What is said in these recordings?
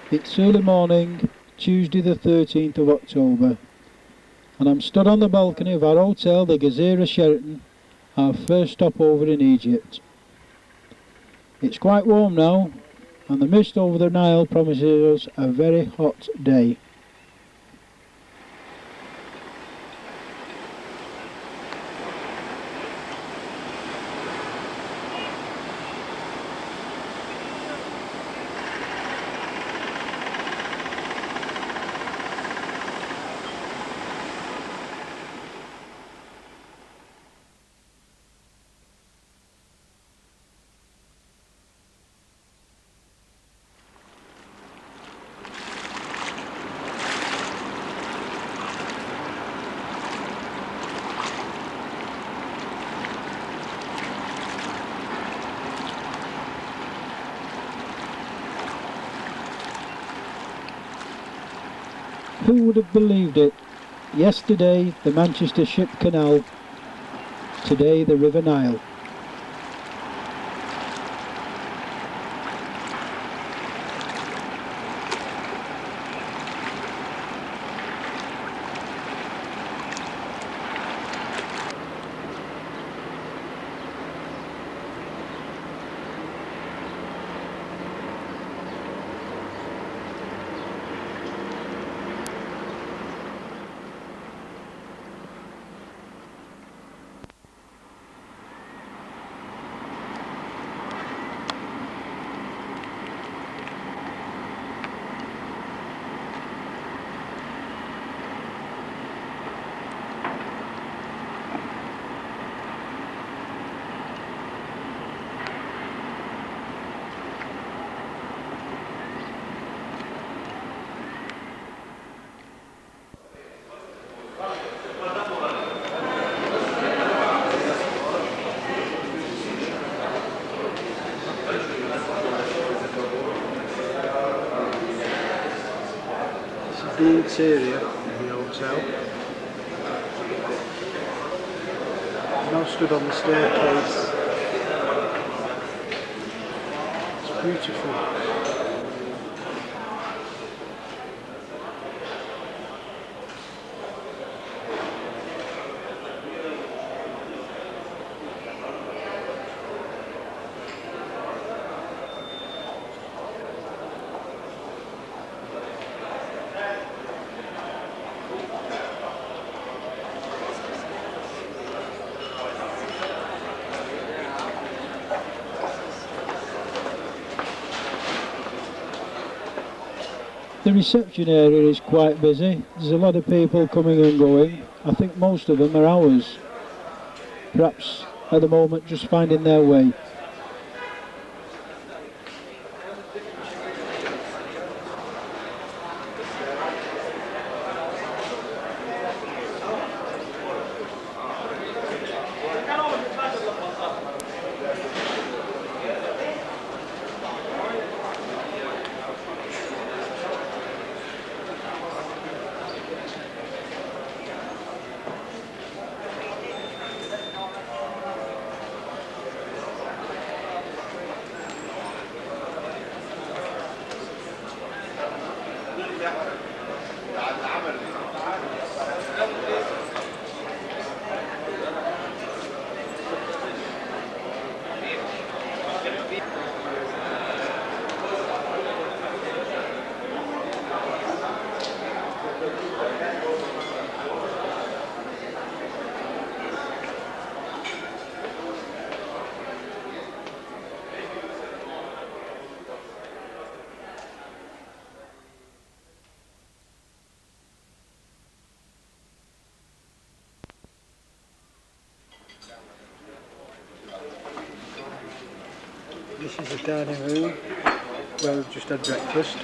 It's early morning, Tuesday the 13th of October, and I'm stood on the balcony of our hotel, the Gezira Sheraton, our first stopover in Egypt. It's quite warm now, and the mist over the Nile promises us a very hot day. Who would have believed it? Yesterday the Manchester Ship Canal, today the River Nile. The interior of the hotel. I've now stood on the staircase. It's beautiful. The reception area is quite busy. There's a lot of people coming and going. I think most of them are ours. Perhaps at the moment just finding their way. This is the dining room where we've just had breakfast.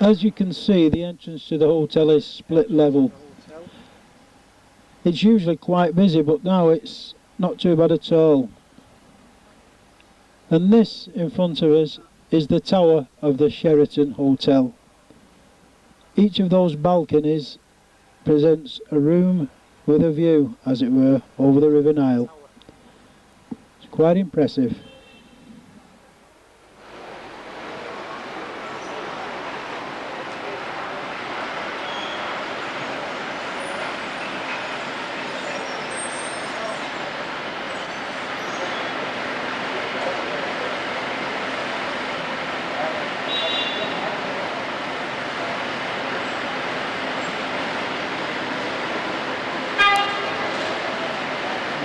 As you can see, the entrance to the hotel is split level. It's usually quite busy, but now it's not too bad at all. And this in front of us is the tower of the Sheraton Hotel. Each of those balconies presents a room with a view, as it were, over the River Nile. It's quite impressive.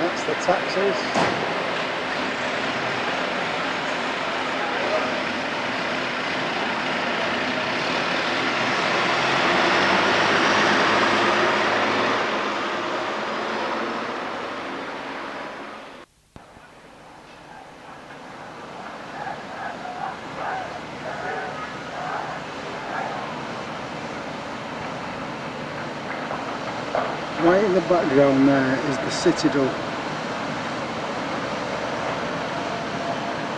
That's the taxis. Right in the background there is the Citadel.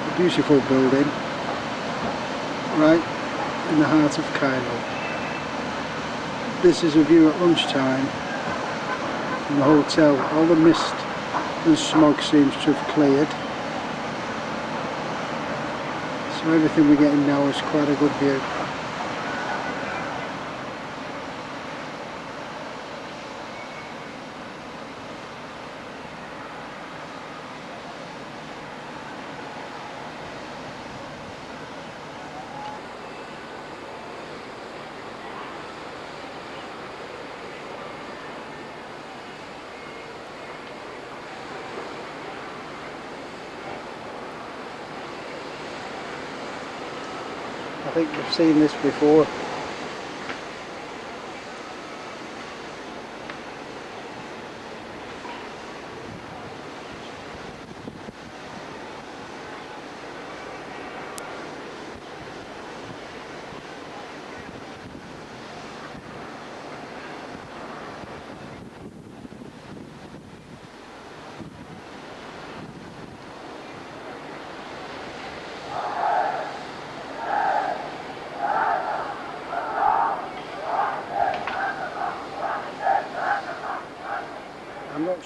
A beautiful building right in the heart of Cairo. This is a view at lunchtime from the hotel. All the mist and smog seems to have cleared, so everything we're getting now is quite a good view. I think we've seen this before.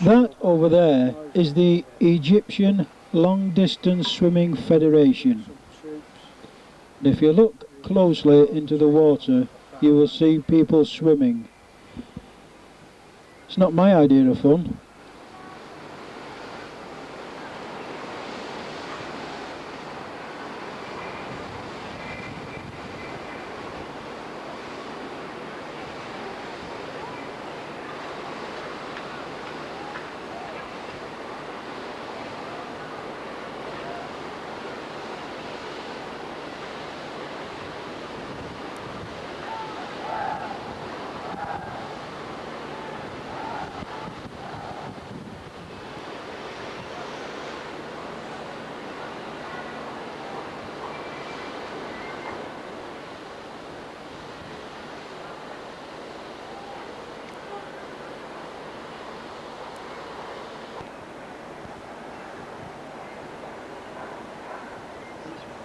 That over there is the Egyptian Long Distance Swimming Federation. And if you look closely into the water, you will see people swimming. It's not my idea of fun.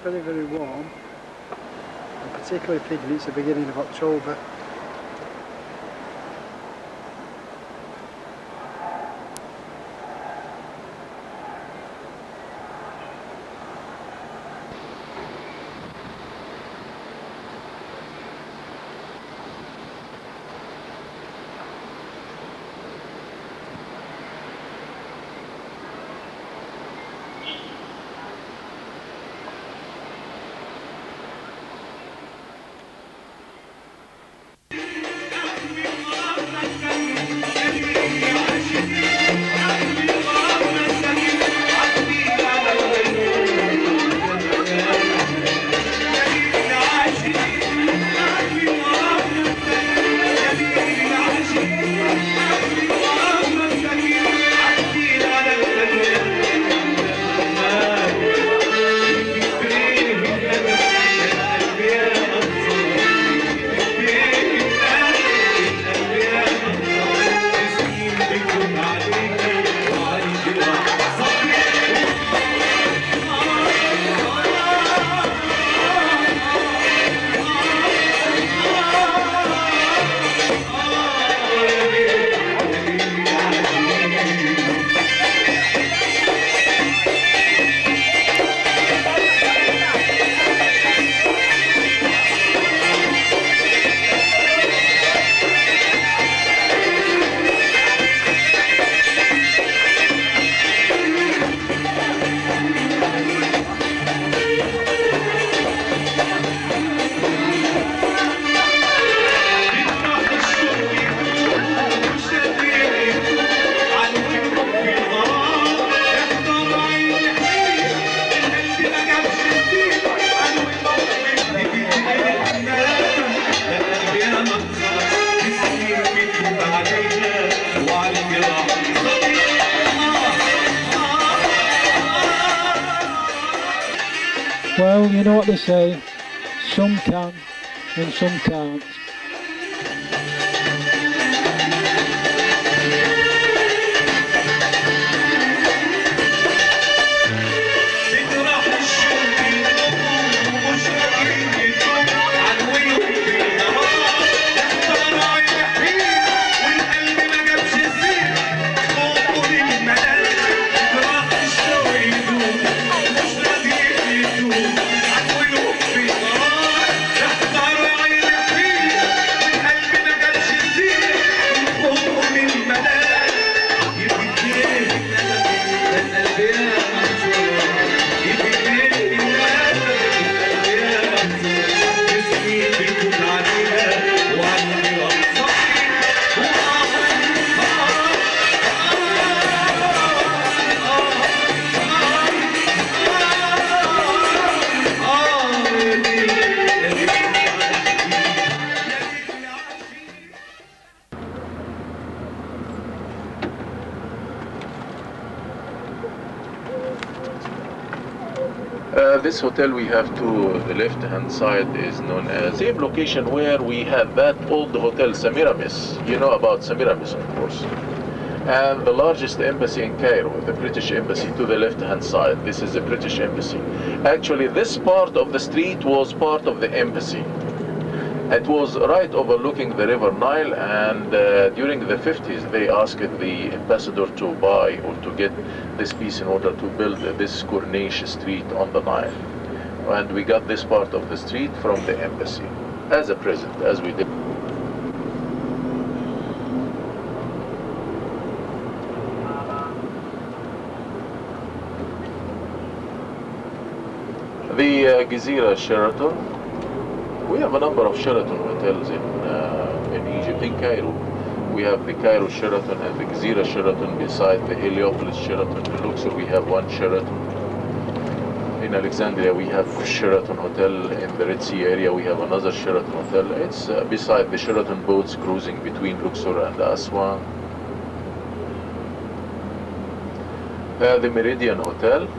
Very, very warm, and particularly thinking it's the beginning of October. Well, you know what they say, some can and some can't. This hotel we have to the left hand side is known as same location where we had that old hotel Semiramis. You know about Semiramis, of course. And the largest embassy in Cairo, the British embassy, to the left hand side. This is the British embassy. Actually, this part of the street was part of the embassy. It was right overlooking the River Nile, and during the 50s they asked the ambassador to buy or to get this piece in order to build this Corniche street on the Nile. And we got this part of the street from the embassy as a present, as we did. The Gezira Sheraton. We have a number of Sheraton hotels in Egypt, in Cairo. We have the Cairo Sheraton and the Gezira Sheraton beside the Heliopolis Sheraton. In Luxor we have one Sheraton. In Alexandria we have Sheraton Hotel. In the Red Sea area we have another Sheraton Hotel. It's beside the Sheraton boats cruising between Luxor and Aswan. The Meridian Hotel.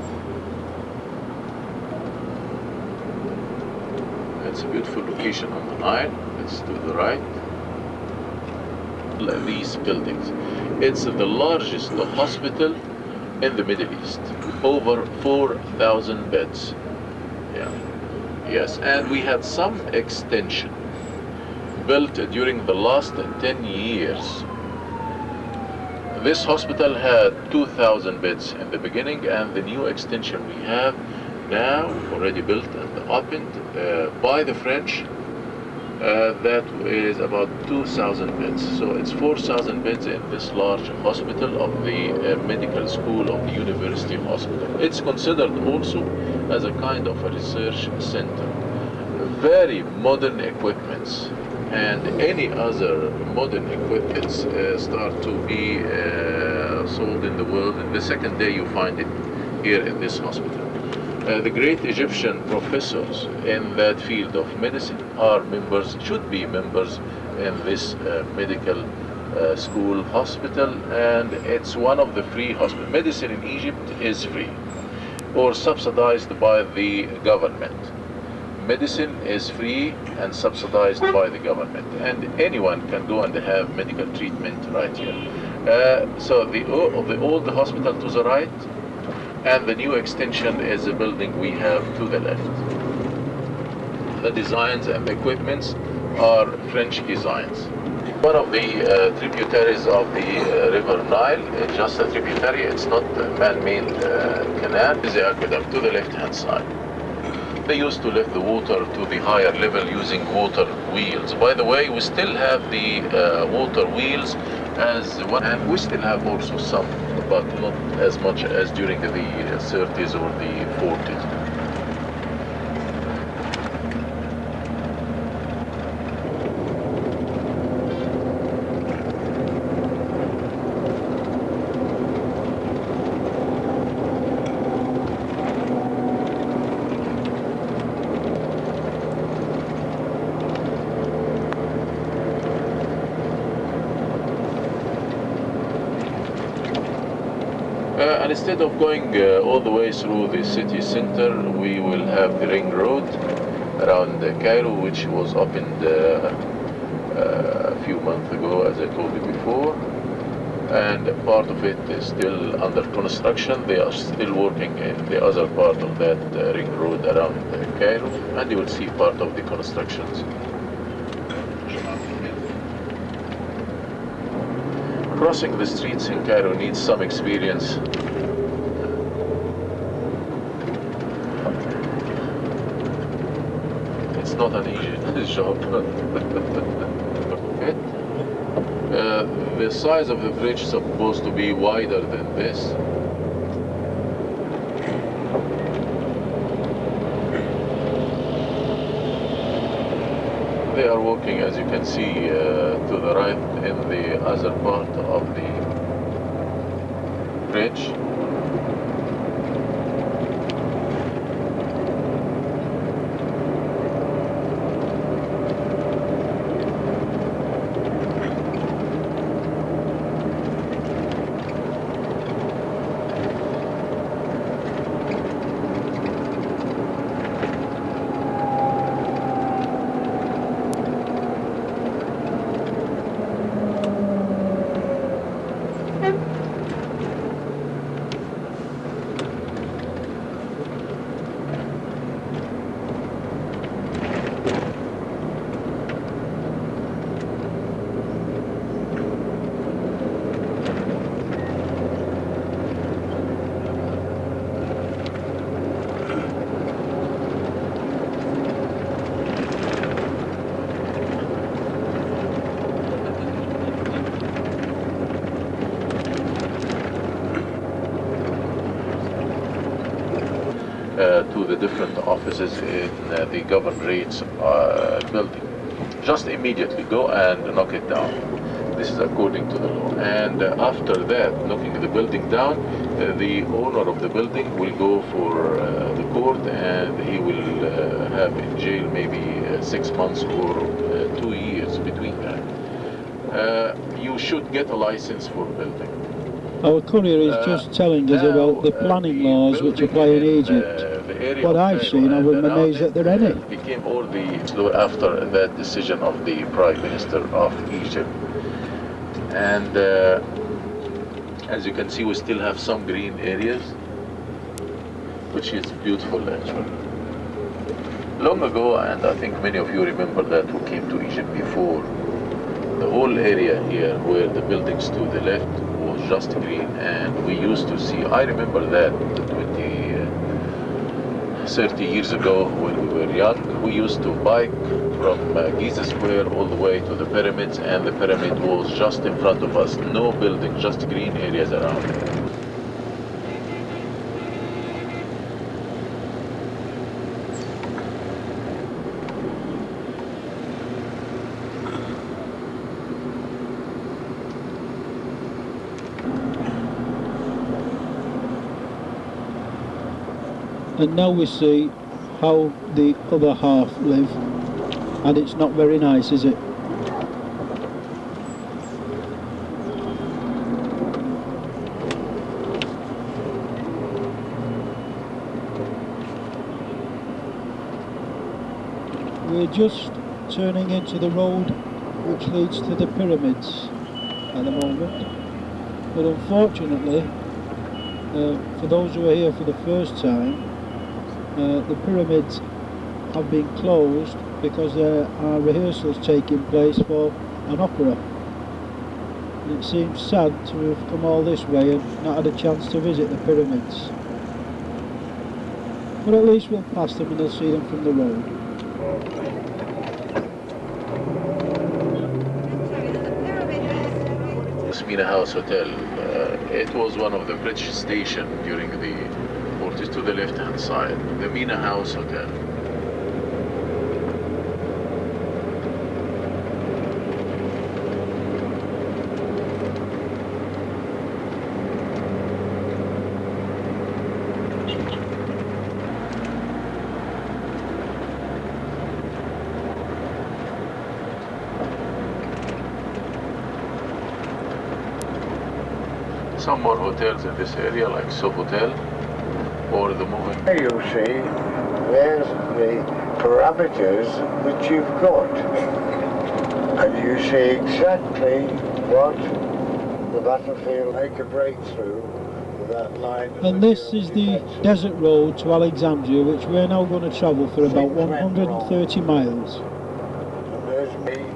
It's a beautiful location on the Nile. It's to the right. These buildings. It's the largest hospital in the Middle East. Over 4,000 beds. Yeah. Yes, and we had some extension built during the last 10 years. This hospital had 2,000 beds in the beginning, and the new extension we have now already built and opened by the French, that is about 2,000 beds. So it's 4,000 beds in this large hospital of the medical school of the university hospital. It's considered also as a kind of a research center. Very modern equipments, and any other modern equipments start to be sold in the world. And the second day you find it here in this hospital. The great Egyptian professors in that field of medicine are members, should be members in this medical school hospital, and it's one of the free hospitals. Medicine in Egypt is free or subsidized by the government. Medicine is free and subsidized by the government, and anyone can go and have medical treatment right here. So the old hospital to the right, and the new extension is the building we have to the left. The designs and the equipments are French designs. One of the tributaries of the River Nile, it's just a tributary, it's not a man-made canal, is the aqueduct to the left-hand side. They used to lift the water to the higher level using water wheels. By the way, we still have the water wheels as one, and we still have also some, but not as much as during the 30s or the 40s. And instead of going all the way through the city center, we will have the ring road around Cairo, which was opened a few months ago, as I told you before. And part of it is still under construction. They are still working in the other part of that ring road around Cairo, and you will see part of the constructions. Crossing the streets in Cairo needs some experience. It's not an easy job. Okay. The size of the bridge is supposed to be wider than this. They are working, as you can see, to the right in the other part of the bridge. To the different offices in the governorate's building. Just immediately go and knock it down. This is according to the law. And after that, knocking the building down, the owner of the building will go for the court, and he will have in jail maybe 6 months or 2 years between that. You should get a license for building. Our courier is just telling us about the planning laws which apply in Egypt. What I've seen, I was amazed that there are any. Became all the law after that decision of the Prime Minister of Egypt. And as you can see, we still have some green areas, which is beautiful actually. Long ago, and I think many of you remember that who came to Egypt before, the whole area here where the buildings to the left was just green, and we used to see, I remember that 30 years ago when we were young, we used to bike from Giza Square all the way to the pyramids, and the pyramid was just in front of us, no building, just green areas around it. And now we see how the other half live, and it's not very nice, is it? We're just turning into the road which leads to the pyramids at the moment, but unfortunately, for those who are here for the first time, the pyramids have been closed because there are rehearsals taking place for an opera. And it seems sad to have come all this way and not had a chance to visit the pyramids. But at least we'll pass them and we'll see them from the road. Mina House Hotel. It was one of the British stations during the 40s, to the left-hand side. The Mina House Hotel. some more hotels in this area, like Sofitel or the moving. There you see, there's the parameters that you've got. And you see exactly what the battlefield make a breakthrough with that line. And this is the desert road to Alexandria, which we're now going to travel for about 130 miles. And there's me.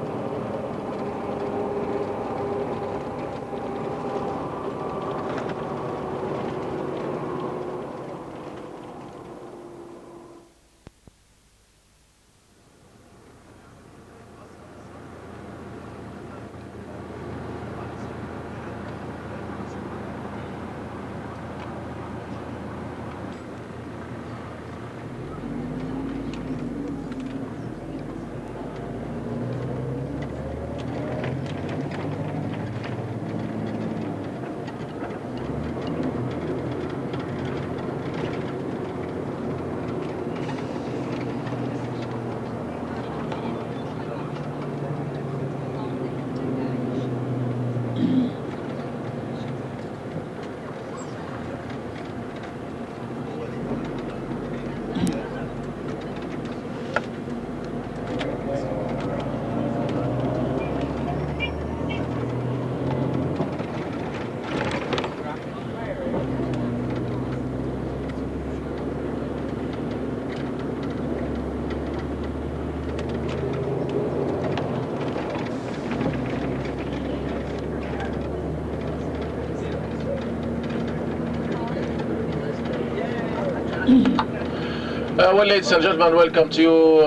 Well, ladies and gentlemen, welcome to you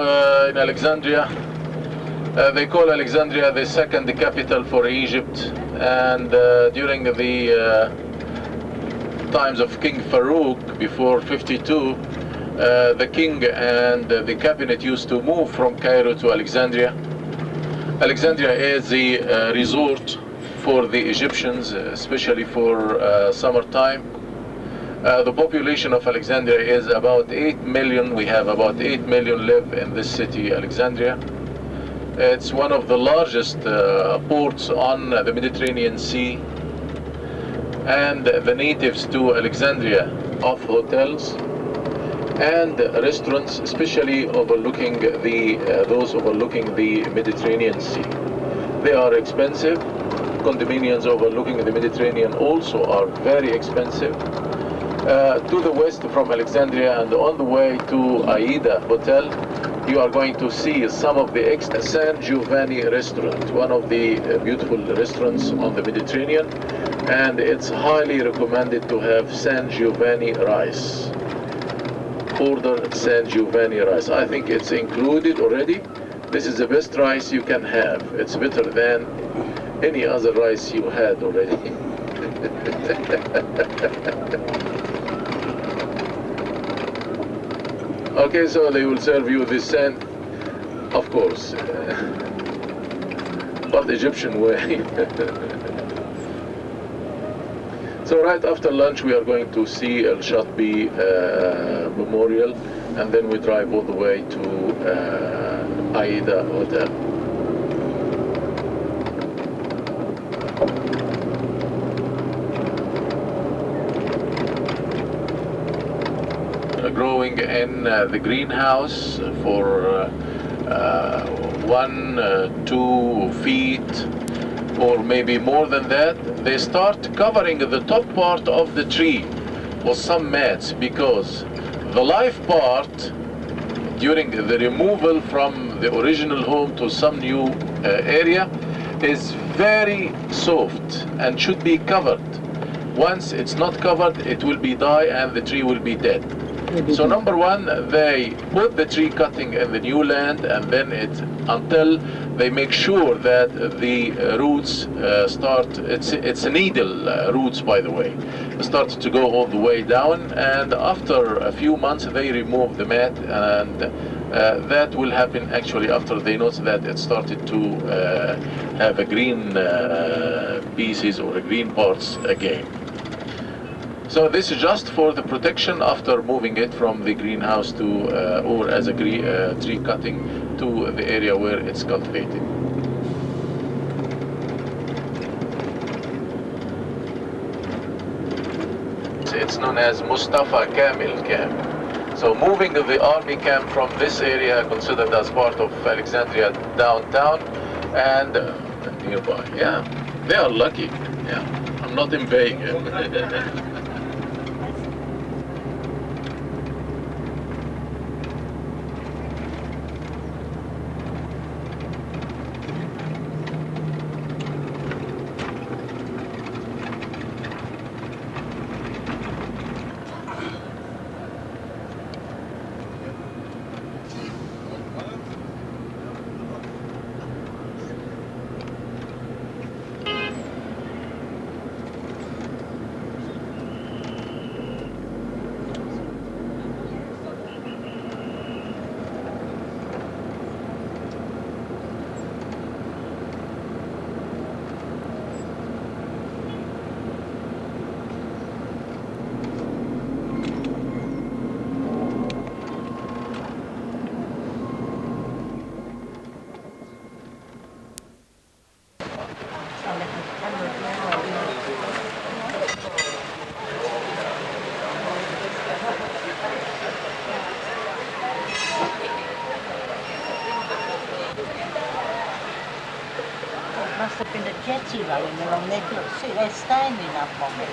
in Alexandria. They call Alexandria the second capital for Egypt, and during the times of King Farouk, before 52, the king and the cabinet used to move from Cairo to Alexandria. Alexandria is the resort for the Egyptians, especially for summertime. The population of Alexandria is about 8 million. We have about 8 million live in this city, Alexandria. It's one of the largest ports on the Mediterranean Sea. And the natives to Alexandria of hotels and restaurants, especially overlooking those overlooking the Mediterranean Sea. They are expensive. Condominiums overlooking the Mediterranean also are very expensive. To the west from Alexandria and on the way to Aida Hotel, you are going to see some of the San Giovanni restaurant, one of the beautiful restaurants on the Mediterranean, and it's highly recommended to have San Giovanni rice. Order San Giovanni rice. I think it's included already. This is the best rice you can have. It's better than any other rice you had already. Okay, so they will serve you this sand, of course, but the Egyptian way. So right after lunch we are going to see El Shatbi Memorial, and then we drive all the way to Aida Hotel. Growing in the greenhouse for 1-2 feet or maybe more than that. They start covering the top part of the tree with some mats, because the live part during the removal from the original home to some new area is very soft and should be covered. Once it's not covered, it will be die and the tree will be dead. So number one, they put the tree cutting in the new land, and then until they make sure that the roots start, it's a needle roots, by the way, start to go all the way down, and after a few months they remove the mat, and that will happen actually after they notice that it started to have a green pieces or a green parts again. So this is just for the protection after moving it from the greenhouse to, or as a tree cutting to the area where it's cultivated. known as Mustafa Kamil camp. So moving the army camp from this area, considered as part of Alexandria downtown, and nearby. Yeah, they are lucky. Yeah, I'm not invading it. Must have been a jetty running along there. Look, see, they're standing up on it.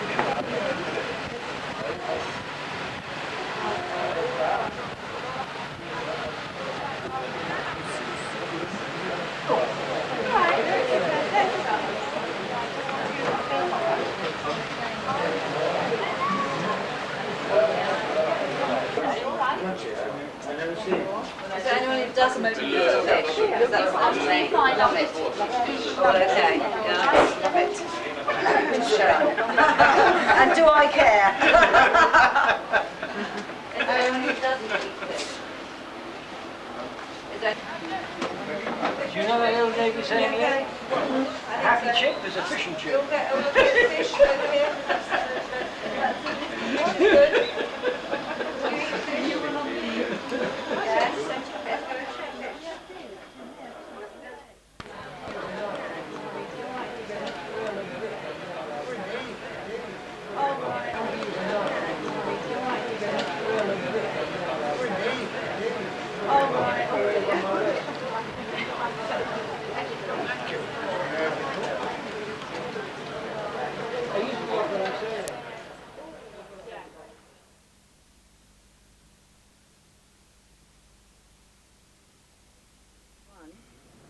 Is there anyone who doesn't eat fish? Because that's lovely. I love it. Well, okay. Yeah, love it. Sure. And do I care? Is there anyone who doesn't eat fish? Is there... Do you know that old lady saying here? Happy chip is a fish and chip. You'll get a little bit of fish over here. That's good.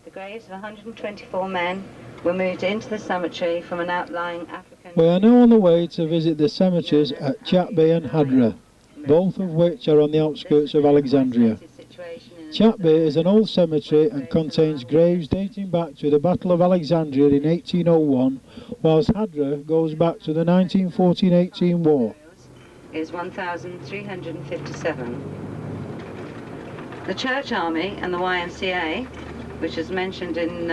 The graves of 124 men were moved into the cemetery from an outlying African... We are now on the way to visit the cemeteries at Chatby and Hadra, both of which are on the outskirts of Alexandria. Chatby is an old cemetery and contains graves dating back to the Battle of Alexandria in 1801, whilst Hadra goes back to the 1914-18 war. Is 1,357. The Church Army and the YMCA, which is mentioned in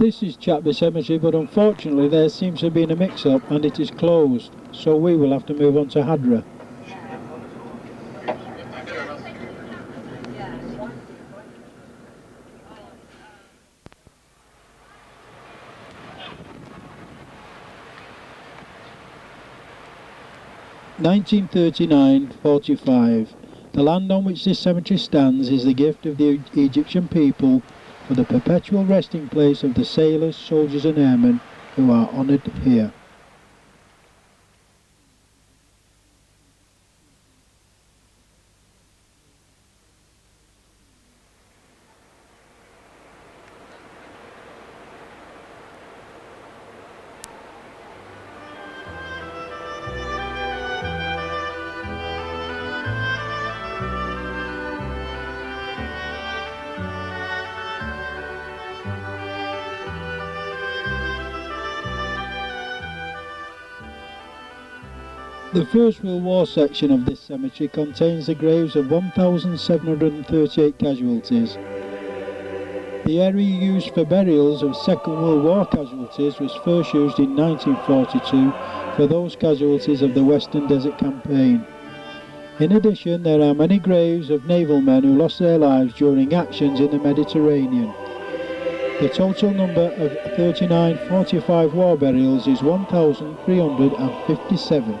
This is Chatby Cemetery, but unfortunately there seems to have been a mix-up and it is closed, so we will have to move on to Hadra. (1939-45). The land on which this cemetery stands is the gift of the Egyptian people for the perpetual resting place of the sailors, soldiers and airmen who are honoured here. The First World War section of this cemetery contains the graves of 1,738 casualties. The area used for burials of Second World War casualties was first used in 1942 for those casualties of the Western Desert Campaign. In addition, there are many graves of naval men who lost their lives during actions in the Mediterranean. The total number of 3945 war burials is 1,357.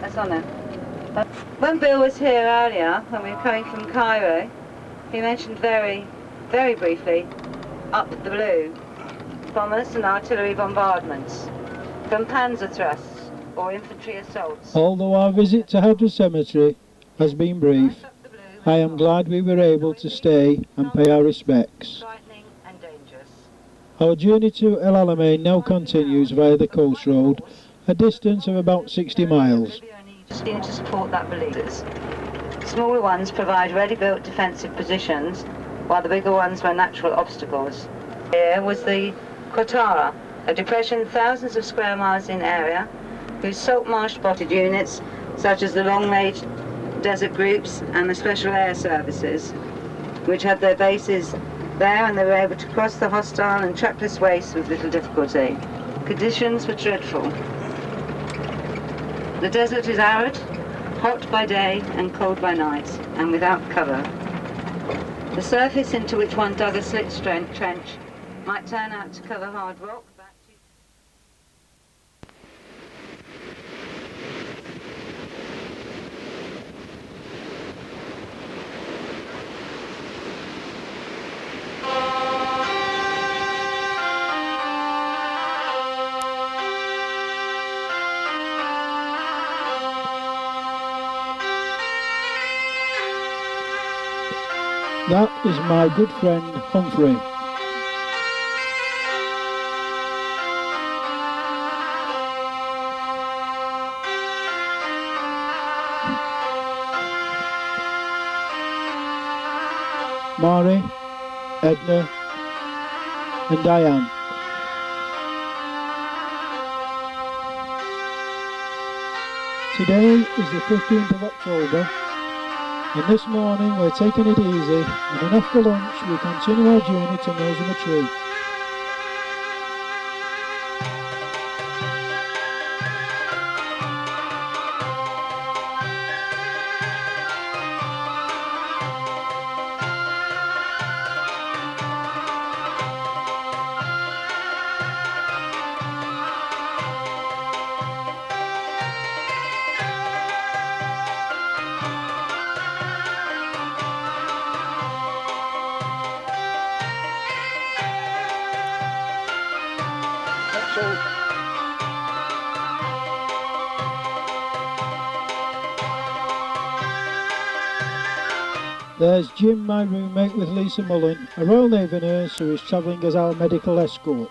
That's on there. When Bill was here earlier, when we were coming from Cairo, he mentioned very briefly up the blue, bombers and artillery bombardments, from panzer thrusts or infantry assaults. Although our visit to Hadra Cemetery has been brief, I am glad we were able to stay and pay our respects. Frightening and dangerous. Our journey to El Alamein now continues via the coast road, a distance of about 60 miles. Just need to support that belief. Smaller ones provide ready-built defensive positions, while the bigger ones were natural obstacles. Here was the Kotara, a depression thousands of square miles in area, whose salt marsh spotted units, such as the long-range desert groups and the special air services, which had their bases there, and they were able to cross the hostile and trackless wastes with little difficulty. Conditions were dreadful. The desert is arid, hot by day and cold by night, and without cover. The surface into which one dug a slit trench might turn out to cover hard rock. That is my good friend Humphrey. Mari, Edna and Diane. Today is the 15th of October, and this morning we're taking it easy, and then after lunch we continue our journey to Nosema Tree. There's Jim, my roommate with Lisa Mullen, a Royal Navy nurse who is travelling as our medical escort.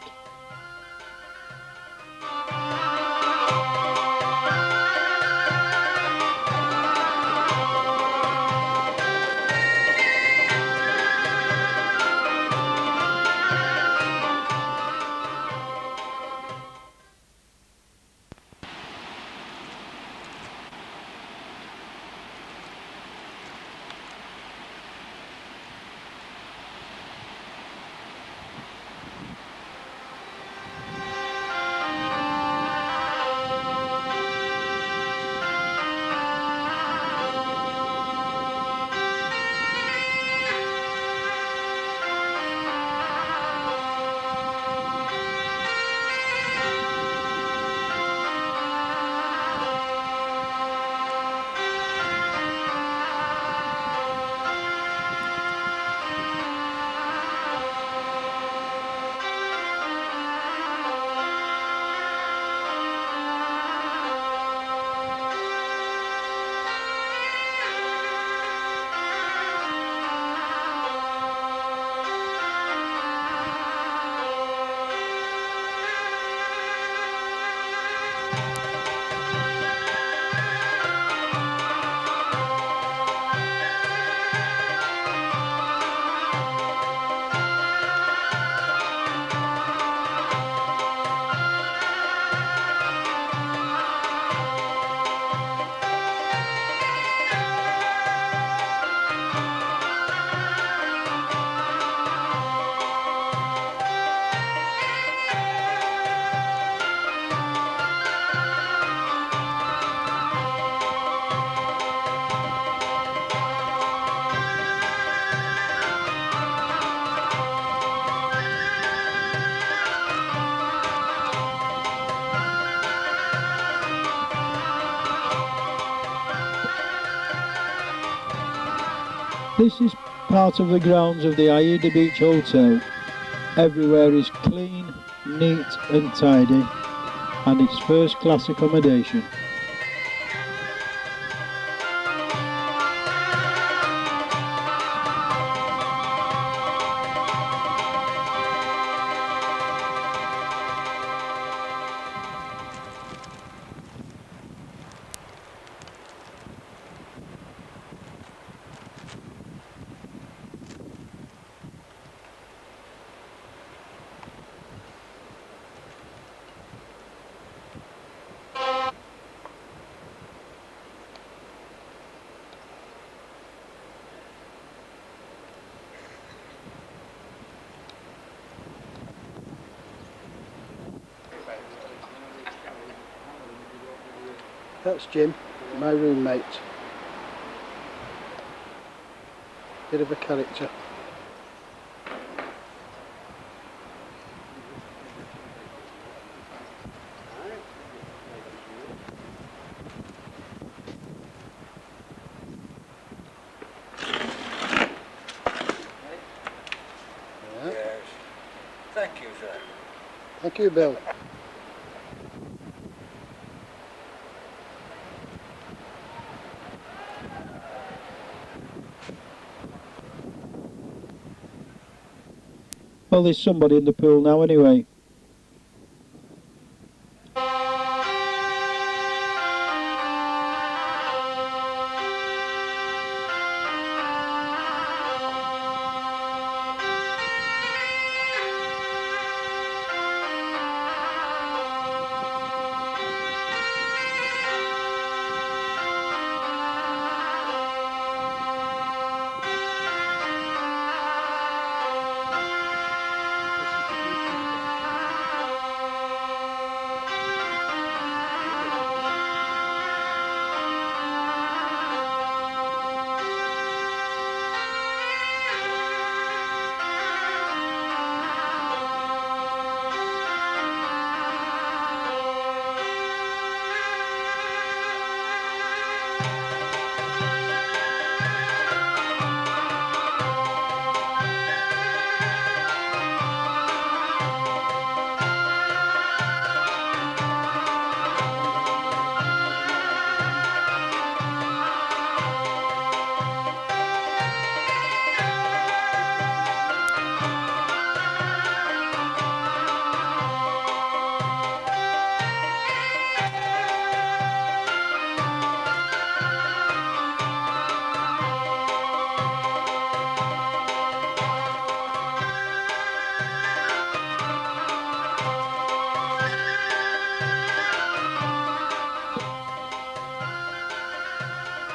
This is part of the grounds of the Aida Beach Hotel. Everywhere is clean, neat and tidy, and it's first class accommodation. That's Jim, my roommate. Bit of a character. Yes. Thank you, sir. Thank you, Bill. Well, there's somebody in the pool now anyway.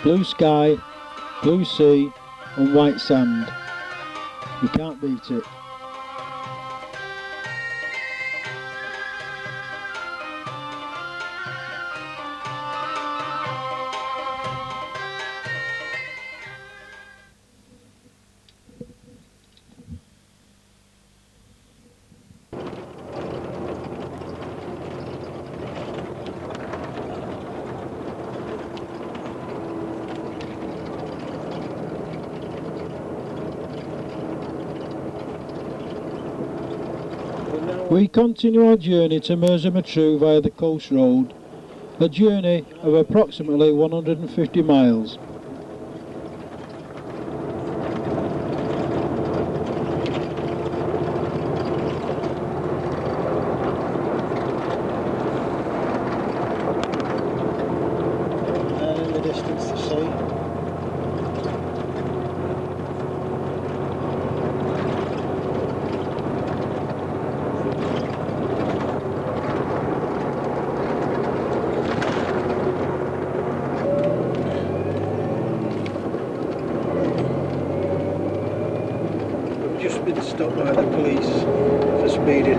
Blue sky, blue sea and white sand. You can't beat it. We continue our journey to Merseymatru via the coast road, a journey of approximately 150 miles. And in the distance the sea. Just been stopped by the police for speeding.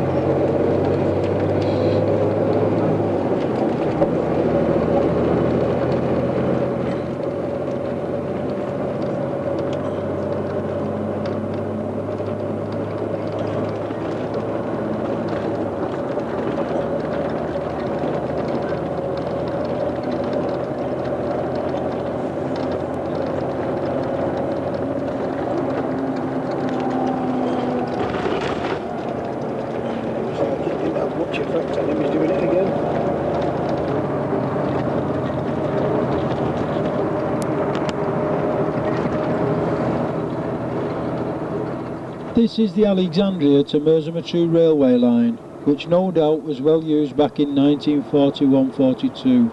This is the Alexandria to Merseymatruh railway line, which no doubt was well used back in 1941-42.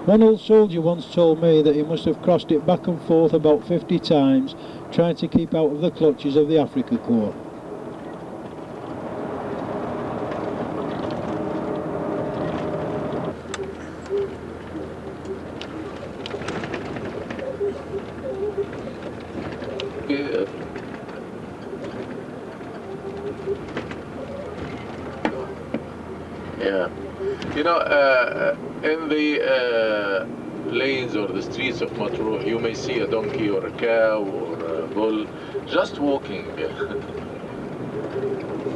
One old soldier once told me that he must have crossed it back and forth about 50 times trying to keep out of the clutches of the Afrika Korps. Yeah, you know, in the lanes or the streets of Matruh, you may see a donkey or a cow or a bull just walking.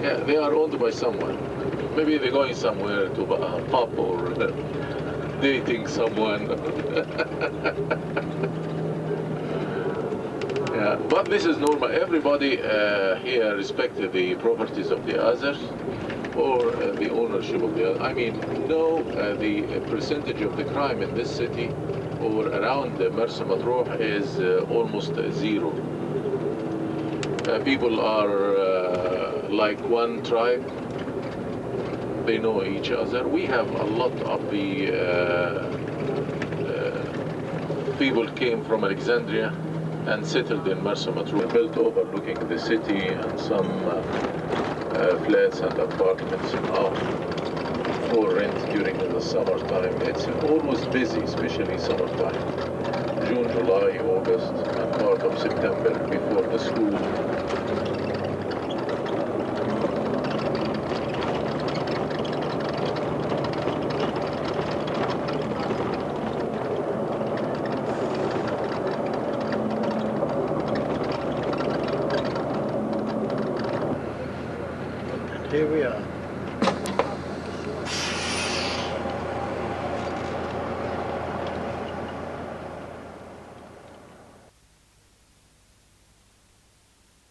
Yeah, they are owned by someone. Maybe they're going somewhere to a pub or dating someone. Yeah, but this is normal. Everybody here respects the properties of the others, or the ownership of the other. I mean, no, the percentage of the crime in this city or around Mersa Matruh is almost zero. People are like one tribe. They know each other. We have a lot of the people came from Alexandria and settled in Mersa Matruh, built overlooking the city, and some flats and apartments are for rent during the summertime. It's always busy, especially summertime. June, July, August, and part of September before the school. Here we are.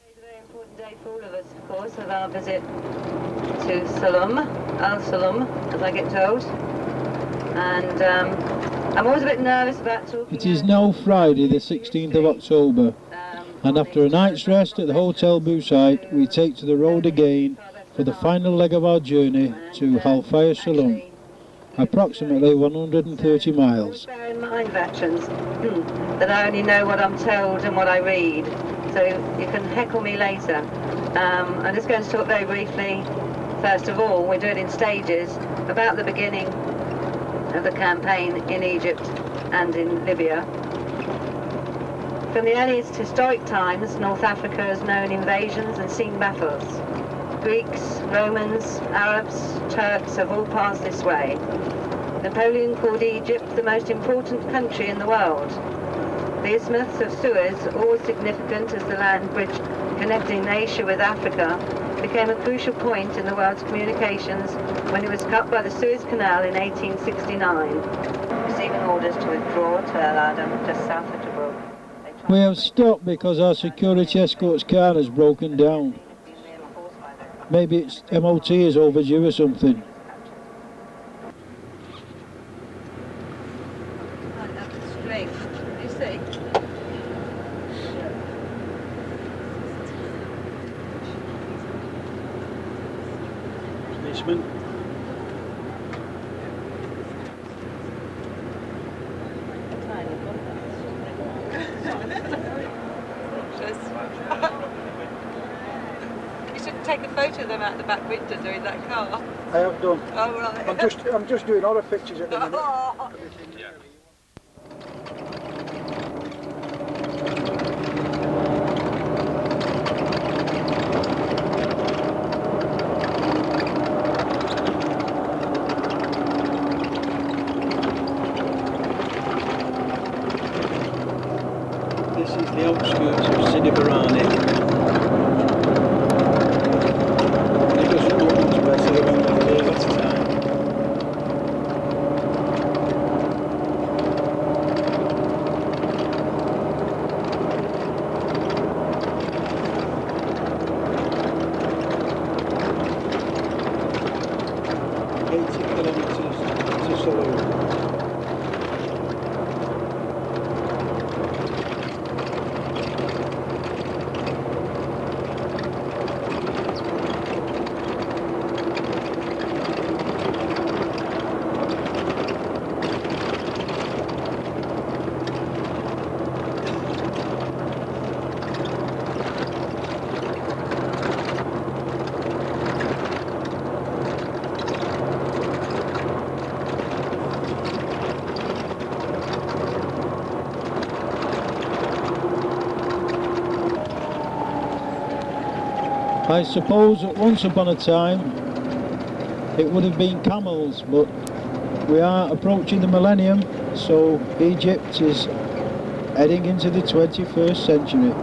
It's a very important day for all of us, of course, of our visit to Salum, Al-Salum, as I get told. And I'm always a bit nervous about talking. It is now Friday the 16th of October, and after a night's rest at the Hotel Busite, we take to the road again for the final leg of our journey to Halfaya Salum, approximately 130 miles. Bear in mind, veterans, that I only know what I'm told and what I read, so you can heckle me later. I'm just going to talk very briefly, first of all, we do it in stages, about the beginning of the campaign in Egypt and in Libya. From the earliest historic times, North Africa has known invasions and seen battles. Greeks, Romans, Arabs, Turks have all passed this way. Napoleon called Egypt the most important country in the world. The Isthmus of Suez, always significant as the land bridge connecting Asia with Africa, became a crucial point in the world's communications when it was cut by the Suez Canal in 1869. Receiving orders to withdraw to El Adam, just south of Gibraltar. We have stopped because our security escort's car has broken down. Maybe its MOT is overdue or something. Right, that's straight. You see? Policeman. You should take a photo of them out the back window doing that car. I have done. Oh, right. I'm just doing other pictures at the minute. This is the outskirts of Sidi Barani. It doesn't look much better around that day at the time. I suppose that once upon a time it would have been camels, but we are approaching the millennium, so Egypt is heading into the 21st century.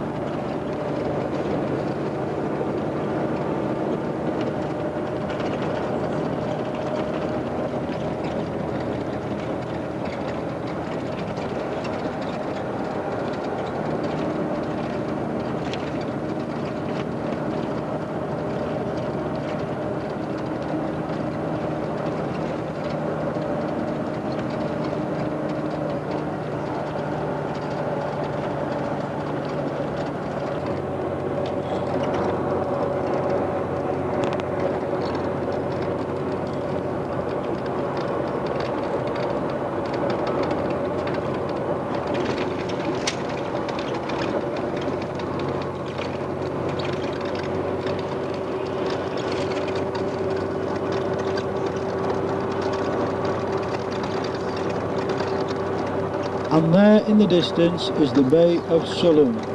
And there in the distance is the Bay of Sulum.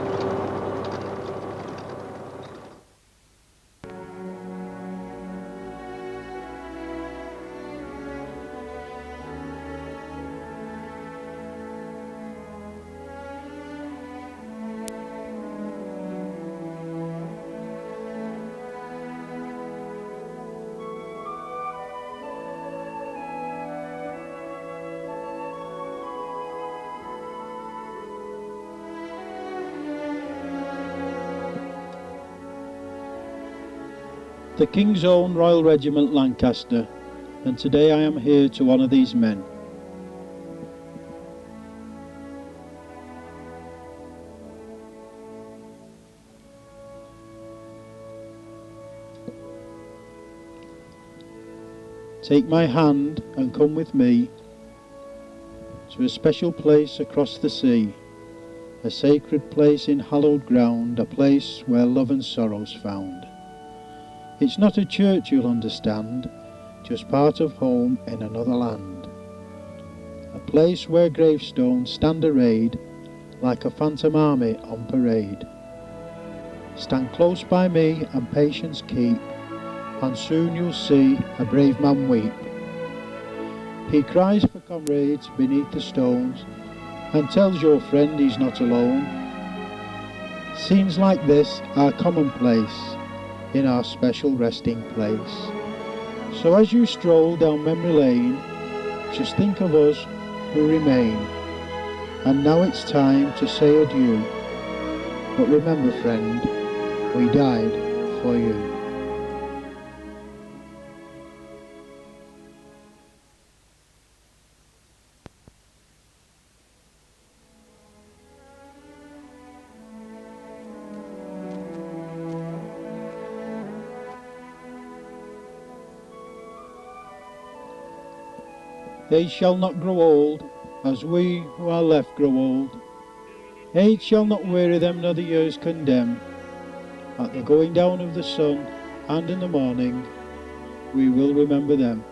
The King's Own Royal Regiment Lancaster, and today I am here to honour these men. Take my hand and come with me to a special place across the sea, a sacred place in hallowed ground, a place where love and sorrow's found. It's not a church, you'll understand, just part of home in another land. A place where gravestones stand arrayed like a phantom army on parade. Stand close by me and patience keep, and soon you'll see a brave man weep. He cries for comrades beneath the stones and tells your friend he's not alone. Scenes like this are commonplace in our special resting place. So as you stroll down memory lane, just think of us who remain. And now it's time to say adieu. But remember, friend, we died for you. They shall not grow old, as we who are left grow old. Age shall not weary them, nor the years condemn. At the going down of the sun, and in the morning, we will remember them.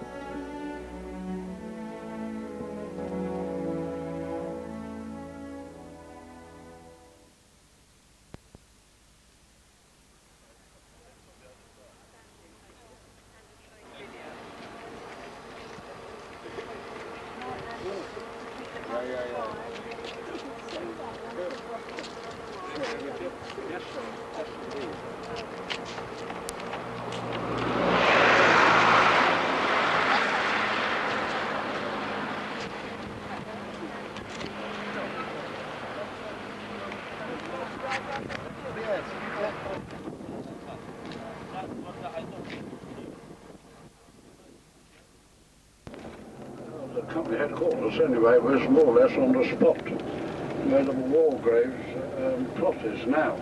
The company headquarters, anyway, was more or less on the spot where the war graves plot is now.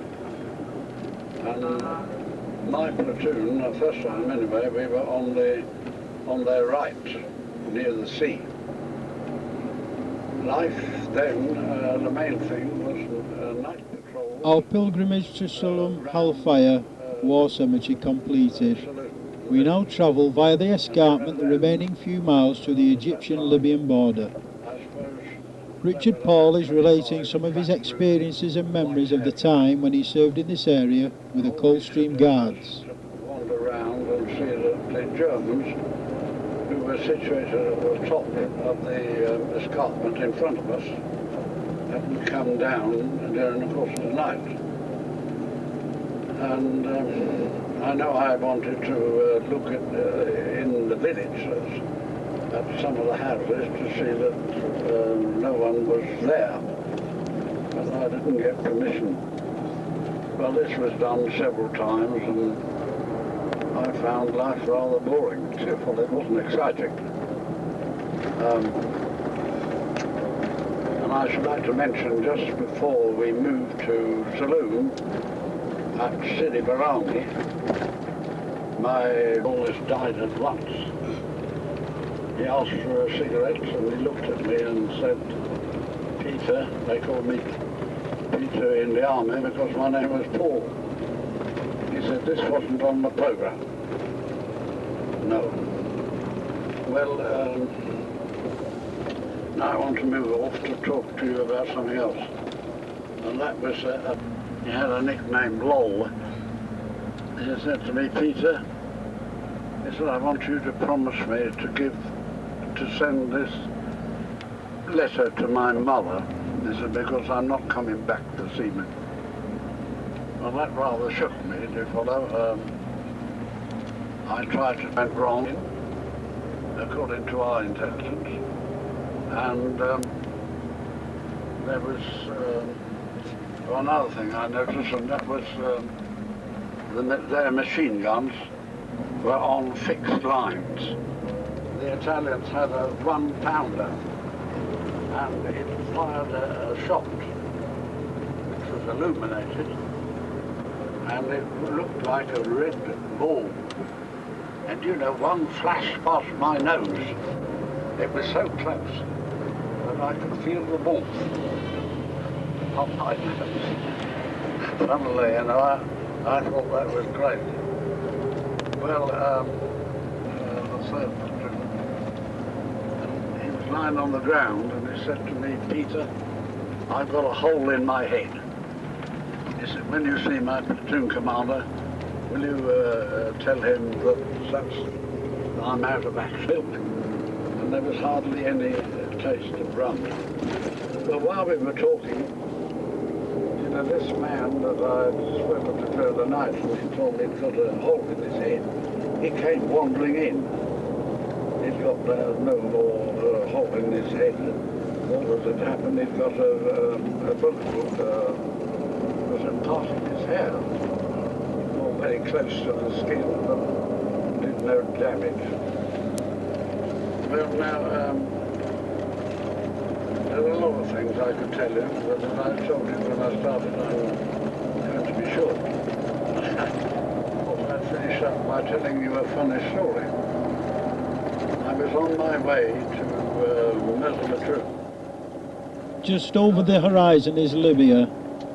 And my platoon, the first time anyway, we were on their right, near the sea. Life then, the main thing was night patrol. Our pilgrimage to Sulum Hellfire War Cemetery completed. We now travel via the escarpment the remaining few miles to the Egyptian-Libyan border. Richard Paul is relating some of his experiences and memories of the time when he served in this area with the Coldstream Guards. around and see that the Germans, who were situated at the top of the escarpment in front of us, hadn't come down during the course of the night. And I know I wanted to look at in the village at some of the houses to see that no one was there, but I didn't get permission. Well, this was done several times, and I found life rather boring. Well, it wasn't exciting. And I should like to mention, just before we moved to Saloon, at Sidi Barani, my boys died at once. He asked for a cigarette and he looked at me and said, Peter, they called me Peter in the army because my name was Paul. He said, this wasn't on the programme. No. Well, now I want to move off to talk to you about something else. And that was, he had a nickname, Lol. He said to me, Peter, he said, I want you to promise me to send this letter to my mother. He said, because I'm not coming back this evening. Well, that rather shook me, do you follow? I tried to went wrong, according to our intelligence, and there was another thing I noticed, and that was their machine guns were on fixed lines. The Italians had a 1-pounder, and it fired a shot which was illuminated, and it looked like a red ball. And you know, one flashed past my nose. It was so close that I could feel the ball on my nose. Funnily, you know, I thought that was great. Well, the third platoon, he was lying on the ground and he said to me, Peter, I've got a hole in my head. He said, when you see my platoon commander, will you tell him that I'm out of backfield? And there was hardly any taste of rum. But while we were talking, you know, this man that I'd spoken to the other night, and he told me he'd got a hole in his head, he came wandering in. He'd got no more hole in his head. What had happened, he'd got a bullet was in part of his hair. Very close to the skin, but did no damage. Well, now, there are a lot of things I could tell you, but as I told you when I started, I'm going to be short. Well, I'd finish up by telling you a funny story. I was on my way to Meslimatru. Just over the horizon is Libya,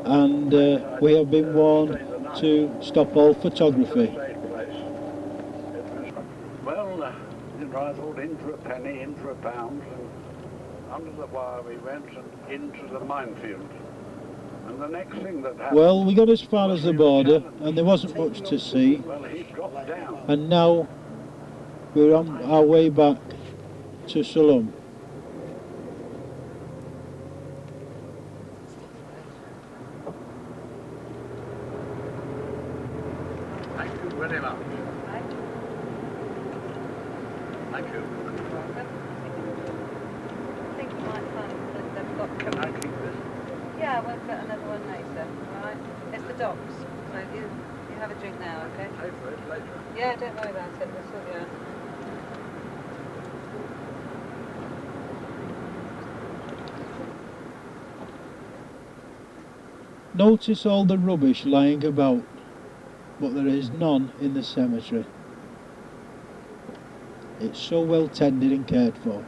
and we have been warned to stop all photography. Well, you know, I thought in for a penny, in for a pound, and under the wire we went and into the minefield. And the next thing that happened... Well, we got as far as the border, and there wasn't much to see. Well, he dropped down. And now we're on our way back to Salum. Thank you very much. Thank you. I think you might find that they've got... Can I keep this? Yeah, we'll get another one later, alright? It's the docks, so you have a drink now, okay? Pay for it later. Yeah, don't worry about it, we'll sort you out. Notice all the rubbish lying about, but there is none in the cemetery. It's so well tended and cared for.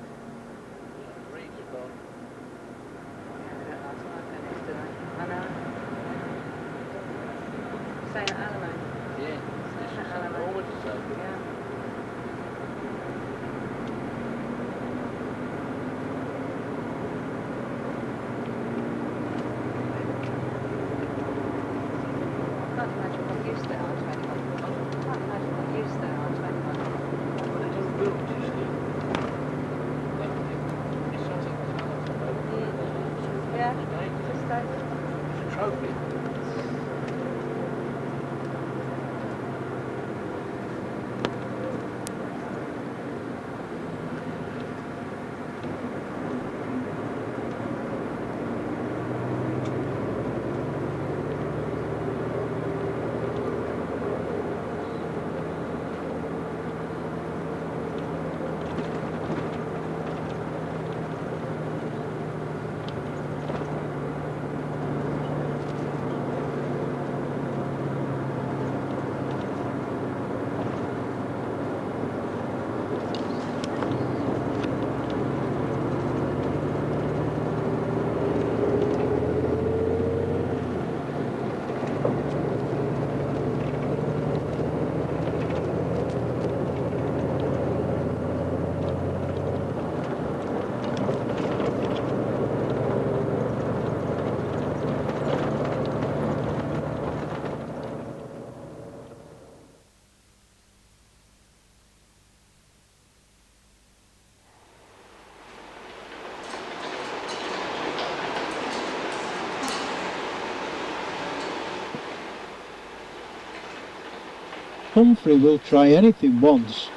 Humphrey will try anything once.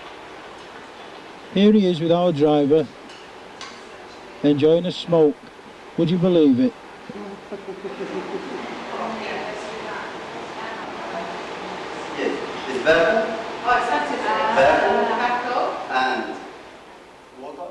Here he is with our driver, enjoying a smoke. Would you believe it? It's vertical. Oh, it's vertical. And water.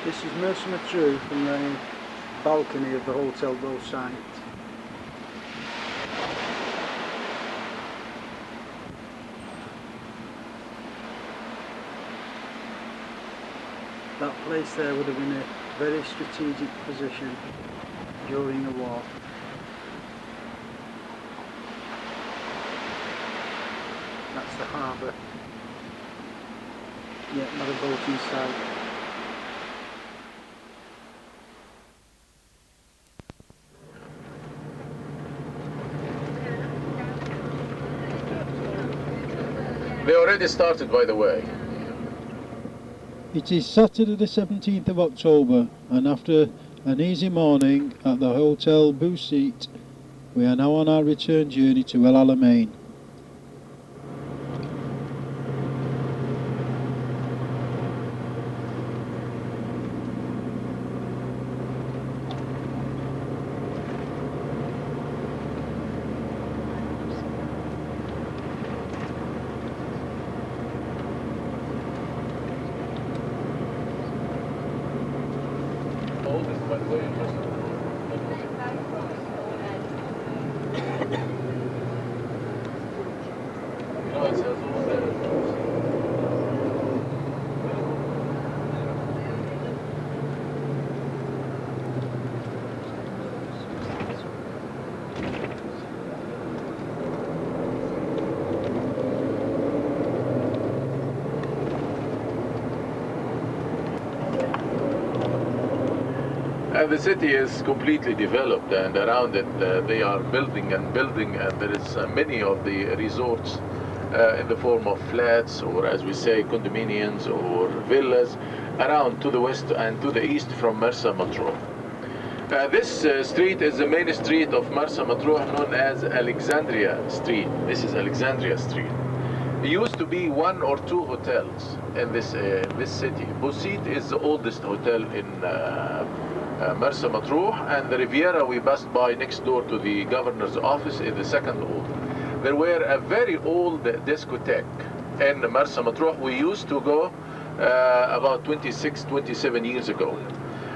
This is Mercer through from the balcony of the Hotel Row site. That place there would have been a very strategic position during the war. That's the harbour. Yeah, not a boat in sight. They already started, by the way. It is Saturday the 17th of October, and after an easy morning at the Hotel Boussite, we are now on our return journey to El Alamein. Oldest, by the way, it says all there. And the city is completely developed, and around it they are building and building, and there is many of the resorts in the form of flats, or as we say, condominiums or villas around to the west and to the east from Mersa Matruh. This street is the main street of Mersa Matruh, known as Alexandria Street. This is Alexandria Street. There used to be one or two hotels in this city. Boussite is the oldest hotel in Mersa Matruh, and the Riviera we passed by next door to the governor's office is the second old. There were a very old discotheque in Mersa Matruh. We used to go about 26, 27 years ago.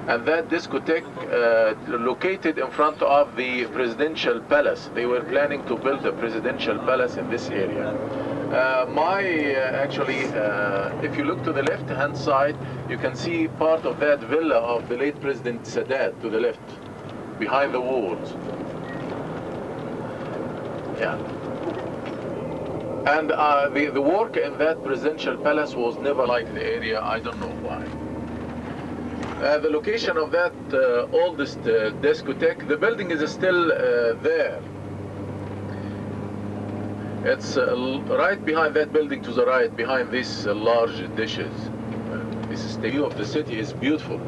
And that discotheque located in front of the presidential palace. They were planning to build a presidential palace in this area. If you look to the left-hand side, you can see part of that villa of the late President Sadat to the left, behind the walls. Yeah. And the work in that presidential palace was never like the area. I don't know why. The location of that oldest discotheque, the building is still there. It's right behind that building to the right, behind these large dishes. The view of the city is beautiful.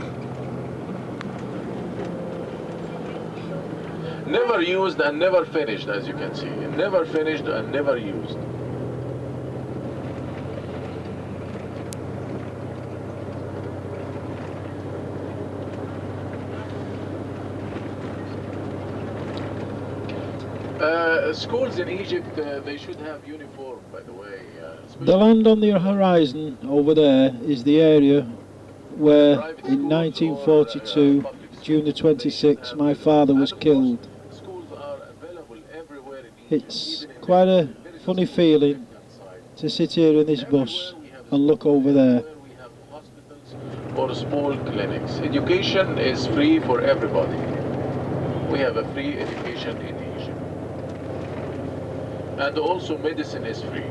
Never used and never finished, as you can see. Never finished and never used. Schools in Egypt, they should have uniform, by the way. The land on the horizon over there is the area where in 1942, June the 26th, my father was killed. Schools are available everywhere in Egypt. It's quite a funny feeling to sit here in this bus and look over there. We have hospitals or small clinics. Education is free for everybody. We have a free education in Egypt. And also medicine is free.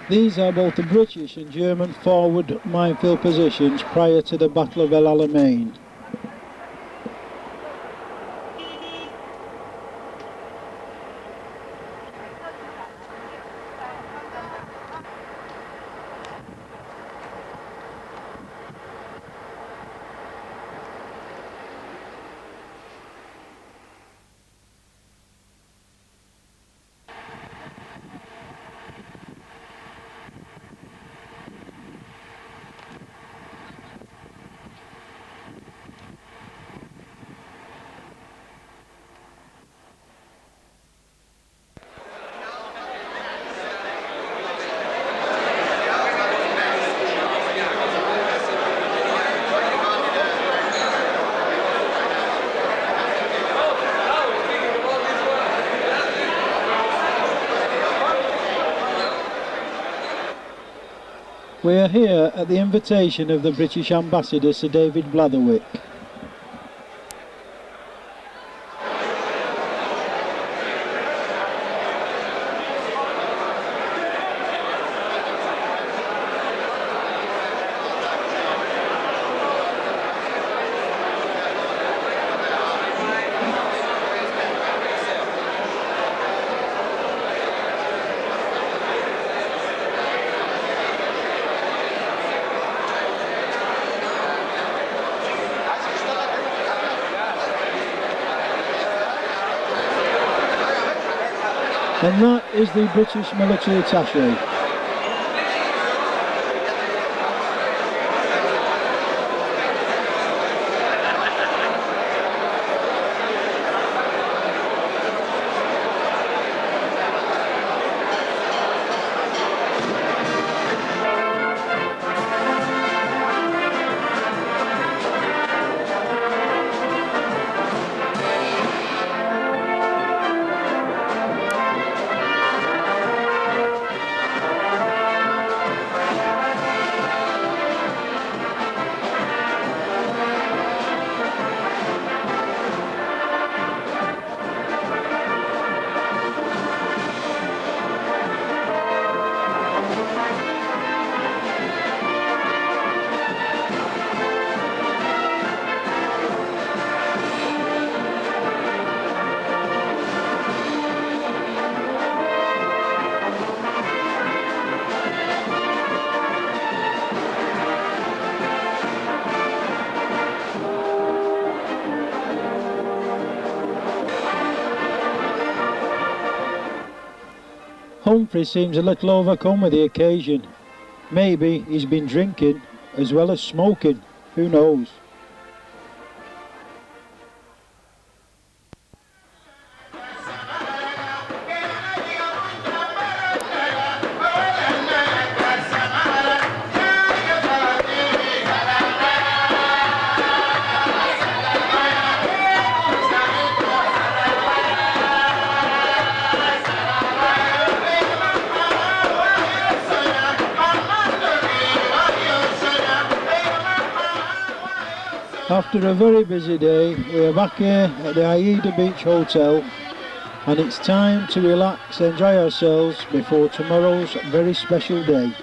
These are both the British and German forward minefield positions prior to the Battle of El Alamein. We are here at the invitation of the British Ambassador Sir David Blatherwick. And that is the British military attaché. Humphrey seems a little overcome with the occasion. Maybe he's been drinking as well as smoking, who knows? After a very busy day, we are back here at the Aida Beach Hotel, and it's time to relax, enjoy ourselves before tomorrow's very special day.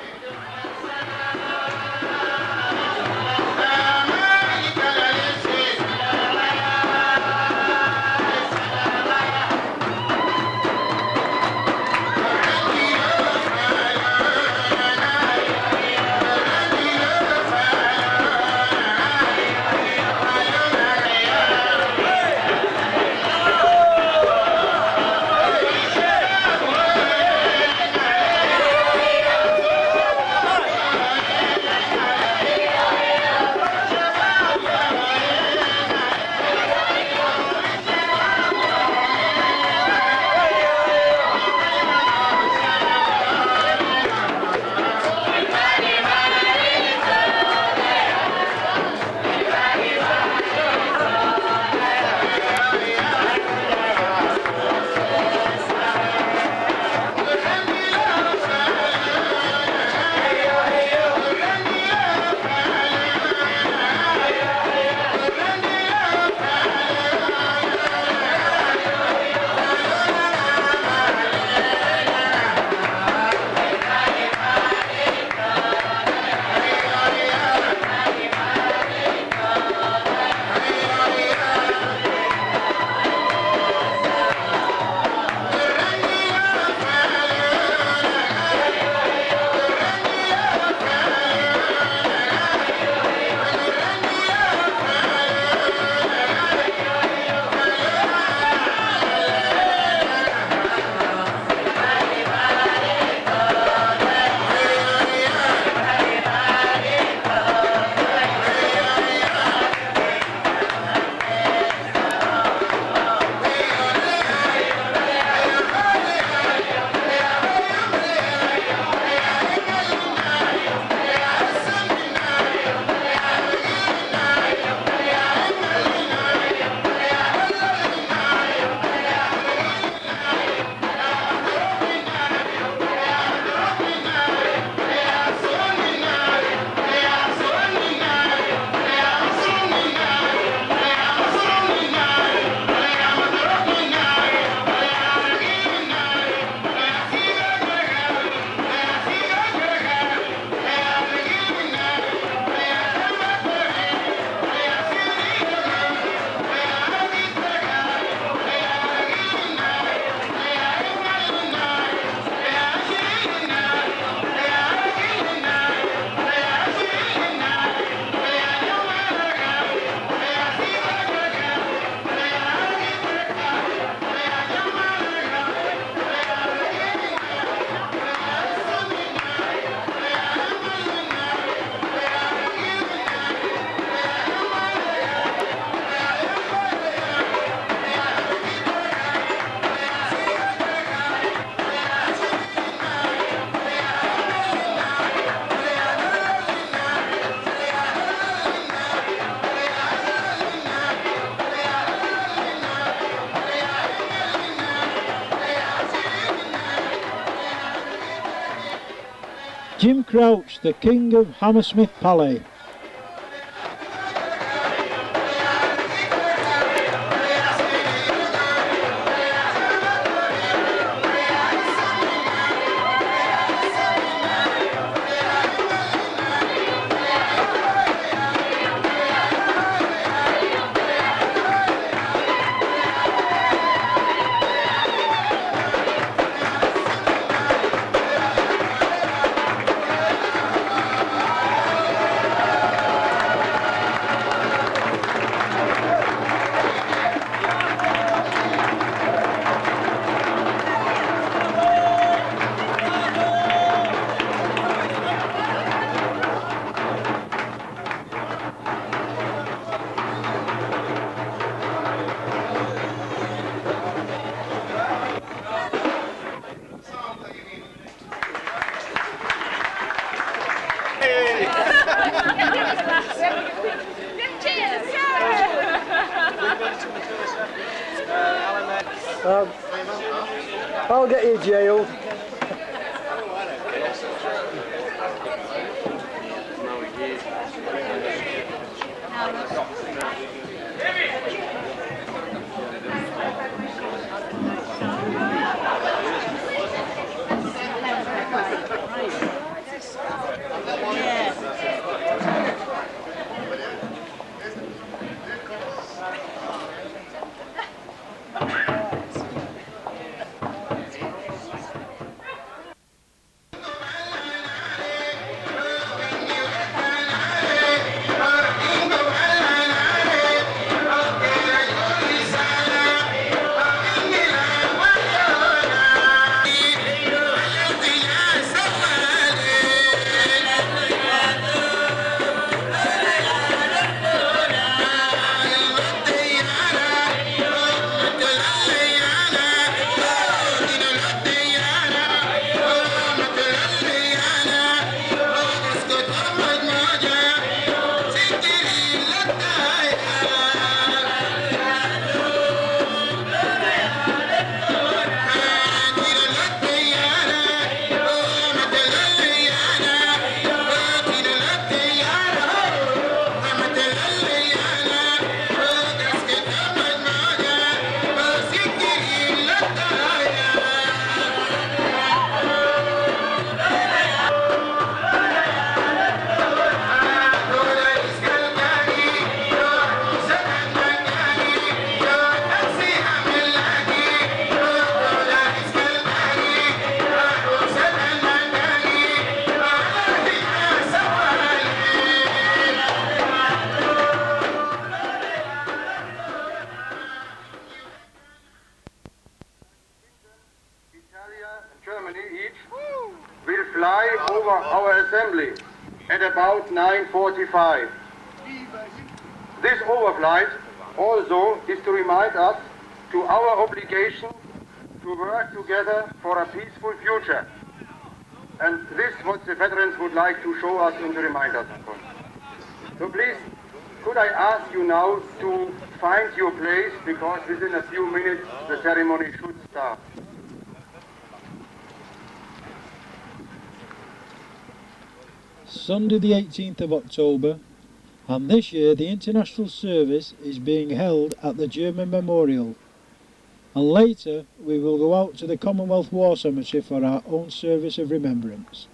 Jim Crouch, the King of Hammersmith Palais. I'll get you jailed. will fly over our assembly at about 9:45. This overflight also is to remind us to our obligation to work together for a peaceful future. And this is what the veterans would like to show us and to remind us of. So please, could I ask you now to find your place, because within a few minutes the ceremony should start. Sunday the 18th of October, and this year the international service is being held at the German Memorial, and later we will go out to the Commonwealth War Cemetery for our own service of remembrance.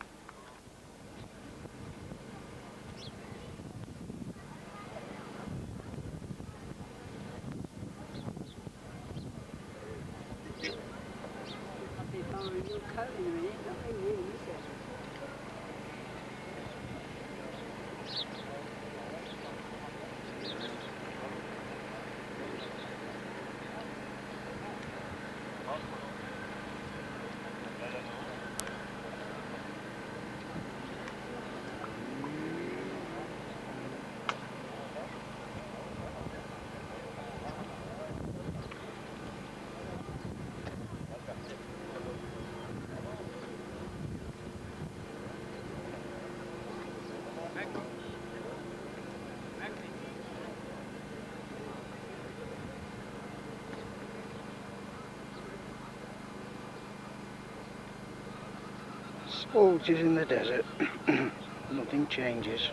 Always in the desert. Nothing changes.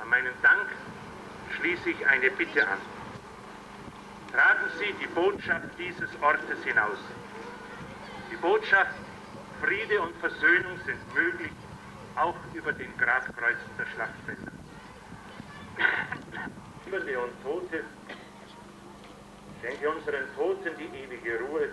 An meinen Dank schließe ich eine Bitte an. Tragen Sie die Botschaft dieses Ortes hinaus. Die Botschaft, Friede und Versöhnung sind möglich, auch über den Grabkreuzen der Schlachtfelder. Lieber Leon Tote, schenke unseren Toten die ewige Ruhe.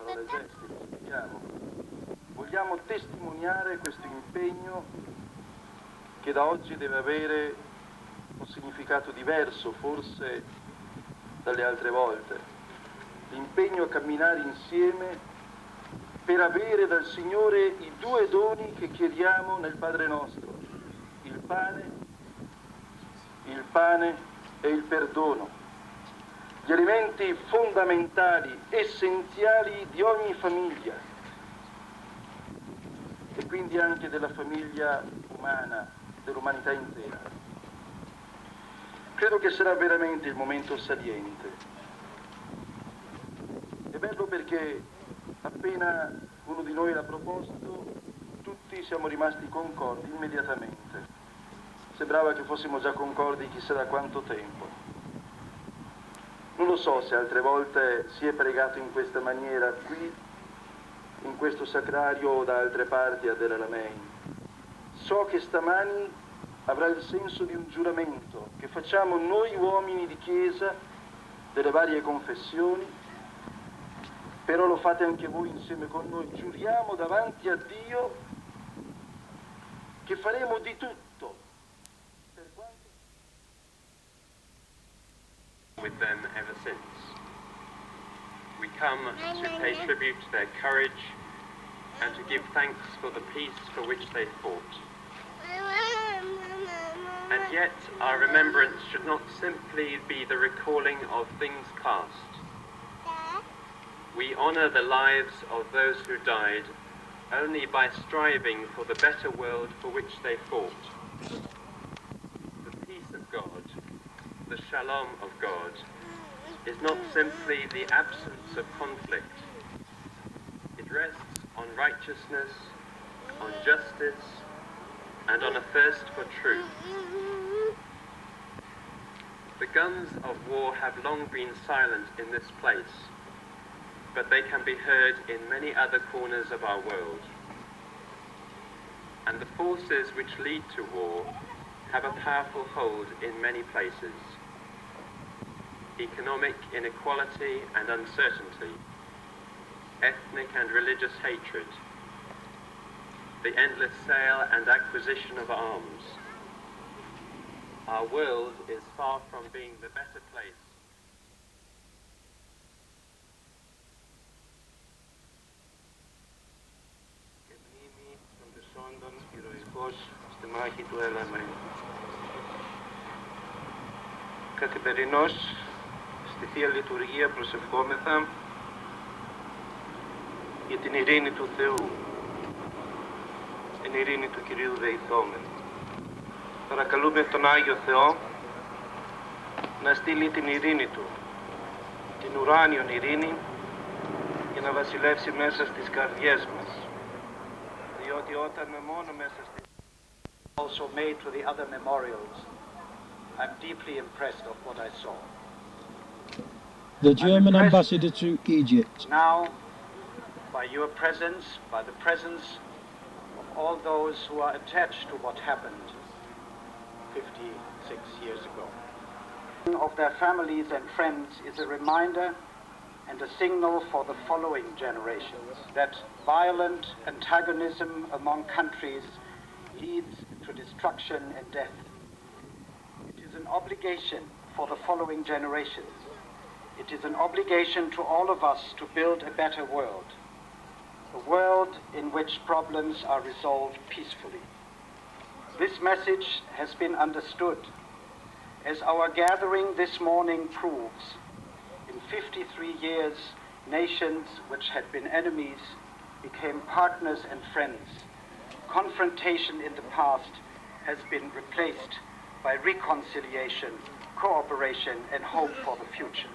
parole e gesti, lo spieghiamo. Vogliamo testimoniare questo impegno che da oggi deve avere un significato diverso, forse dalle altre volte. L'impegno a camminare insieme per avere dal Signore i due doni che chiediamo nel Padre nostro, il pane e il perdono, gli elementi fondamentali, essenziali di ogni famiglia e quindi anche della famiglia umana, dell'umanità intera. Credo che sarà veramente il momento saliente. È bello perché appena uno di noi l'ha proposto, tutti siamo rimasti concordi immediatamente. Sembrava che fossimo già concordi chissà da quanto tempo. Non lo so se altre volte si è pregato in questa maniera qui, in questo sacrario o da altre parti a Del Alamein. So che stamani avrà il senso di un giuramento che facciamo noi uomini di Chiesa delle varie confessioni, però lo fate anche voi insieme con noi. Giuriamo davanti a Dio che faremo di tutto per quanto... With them ever since. We come to pay tribute to their courage and to give thanks for the peace for which they fought. And yet our remembrance should not simply be the recalling of things past. We honour the lives of those who died only by striving for the better world for which they fought. The peace of God, the shalom of God, is not simply the absence of conflict. It rests on righteousness, on justice, and on a thirst for truth. The guns of war have long been silent in this place, but they can be heard in many other corners of our world. And the forces which lead to war have a powerful hold in many places. Economic inequality and uncertainty, ethnic and religious hatred, the endless sale and acquisition of arms. Our world is far from being the better place. Και μνήμη των δεσόντων ηρωικός στη μάχη του Έλαμεν. Καθημερινώς στη Θεία Λειτουργία προσευχόμεθα για την ειρήνη του Θεού, την ειρήνη του Κυρίου δεηθόμεν. Παρακαλούμε τον Άγιο Θεό να στείλει την ειρήνη Του, την ουράνιον ειρήνη, για να βασιλεύσει μέσα στις καρδιές μας. Διότι όταν μόνο μέσα στις... Also made to the other memorials, I'm deeply impressed of what I saw. The German ambassador to Egypt. Now, by your presence, by the presence of all those who are attached to what happened 56 years ago, of their families and friends is a reminder and a signal for the following generations that violent antagonism among countries leads to destruction and death. It is an obligation for the following generations. It is an obligation to all of us to build a better world, a world in which problems are resolved peacefully. This message has been understood, as our gathering this morning proves. In 53 years, nations which had been enemies became partners and friends. Confrontation in the past has been replaced by reconciliation, cooperation, and hope for the future.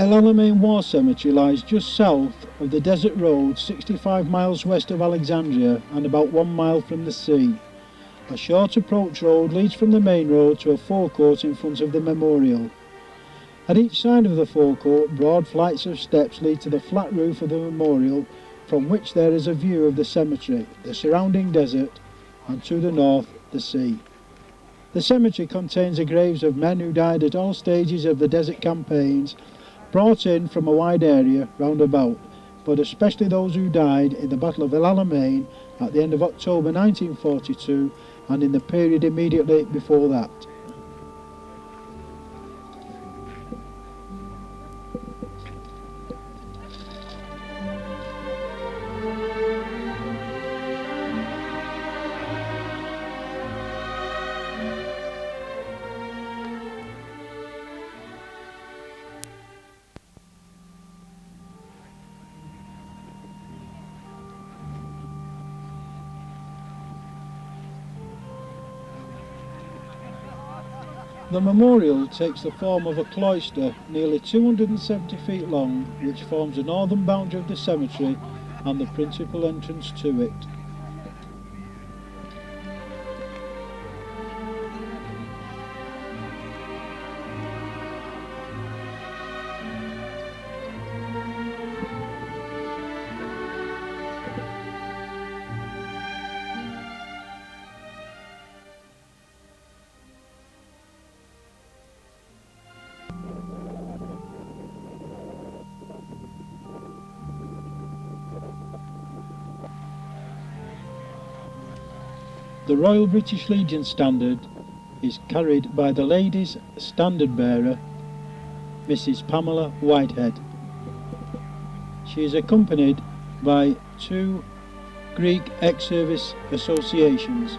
El Alamein War Cemetery lies just south of the desert road, 65 miles west of Alexandria and about 1 mile from the sea. A short approach road leads from the main road to a forecourt in front of the memorial. At each side of the forecourt, broad flights of steps lead to the flat roof of the memorial, from which there is a view of the cemetery, the surrounding desert, and to the north, the sea. The cemetery contains the graves of men who died at all stages of the desert campaigns, brought in from a wide area round about, but especially those who died in the Battle of El Alamein at the end of October 1942 and in the period immediately before that. The memorial takes the form of a cloister nearly 270 feet long, which forms the northern boundary of the cemetery and the principal entrance to it. The Royal British Legion standard is carried by the Ladies' Standard Bearer, Mrs. Pamela Whitehead. She is accompanied by 2 Greek ex-service associations.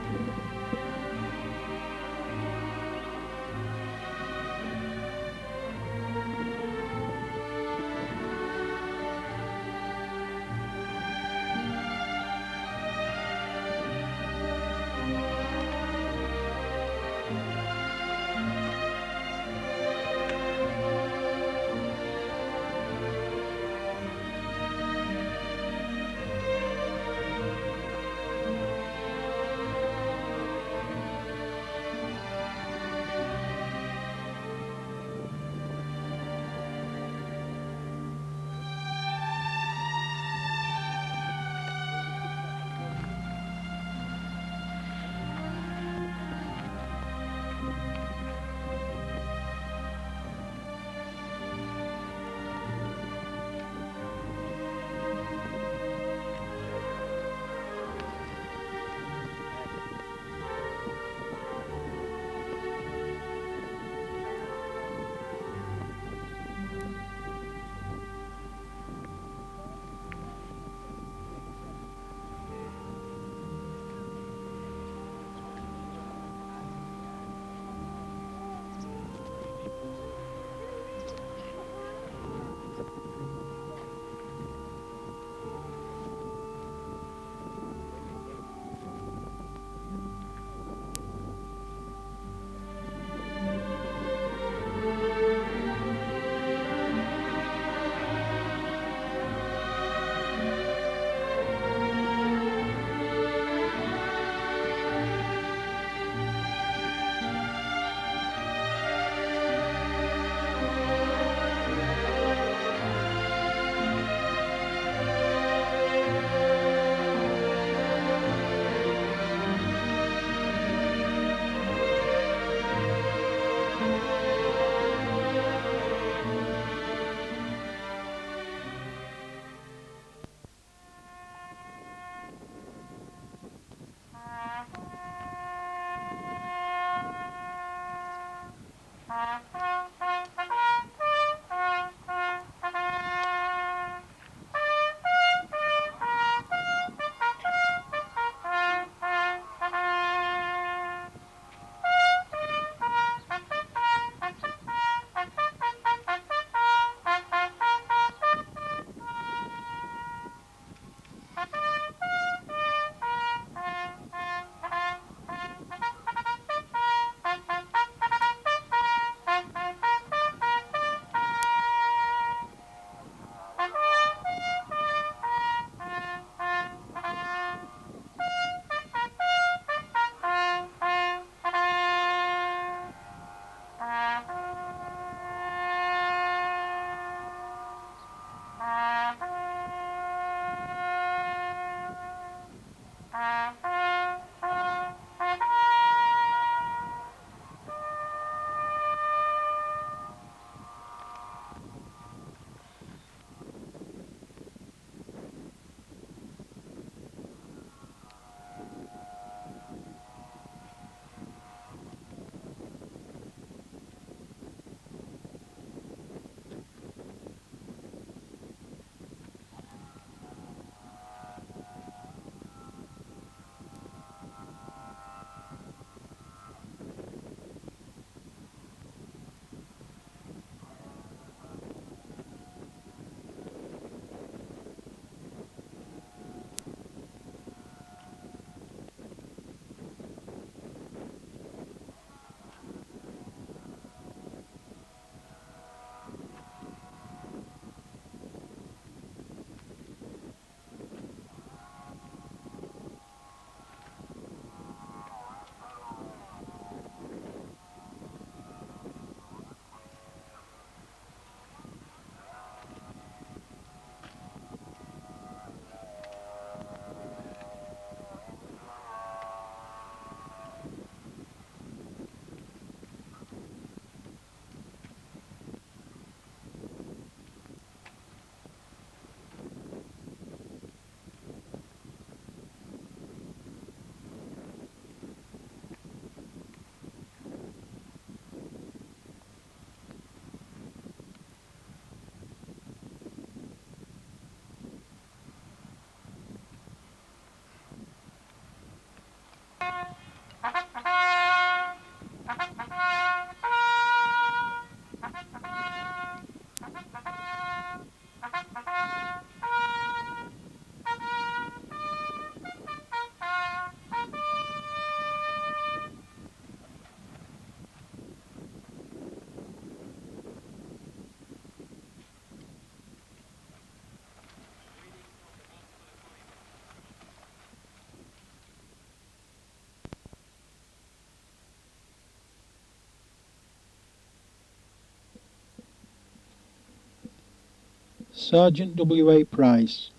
Sergeant W.A. Price,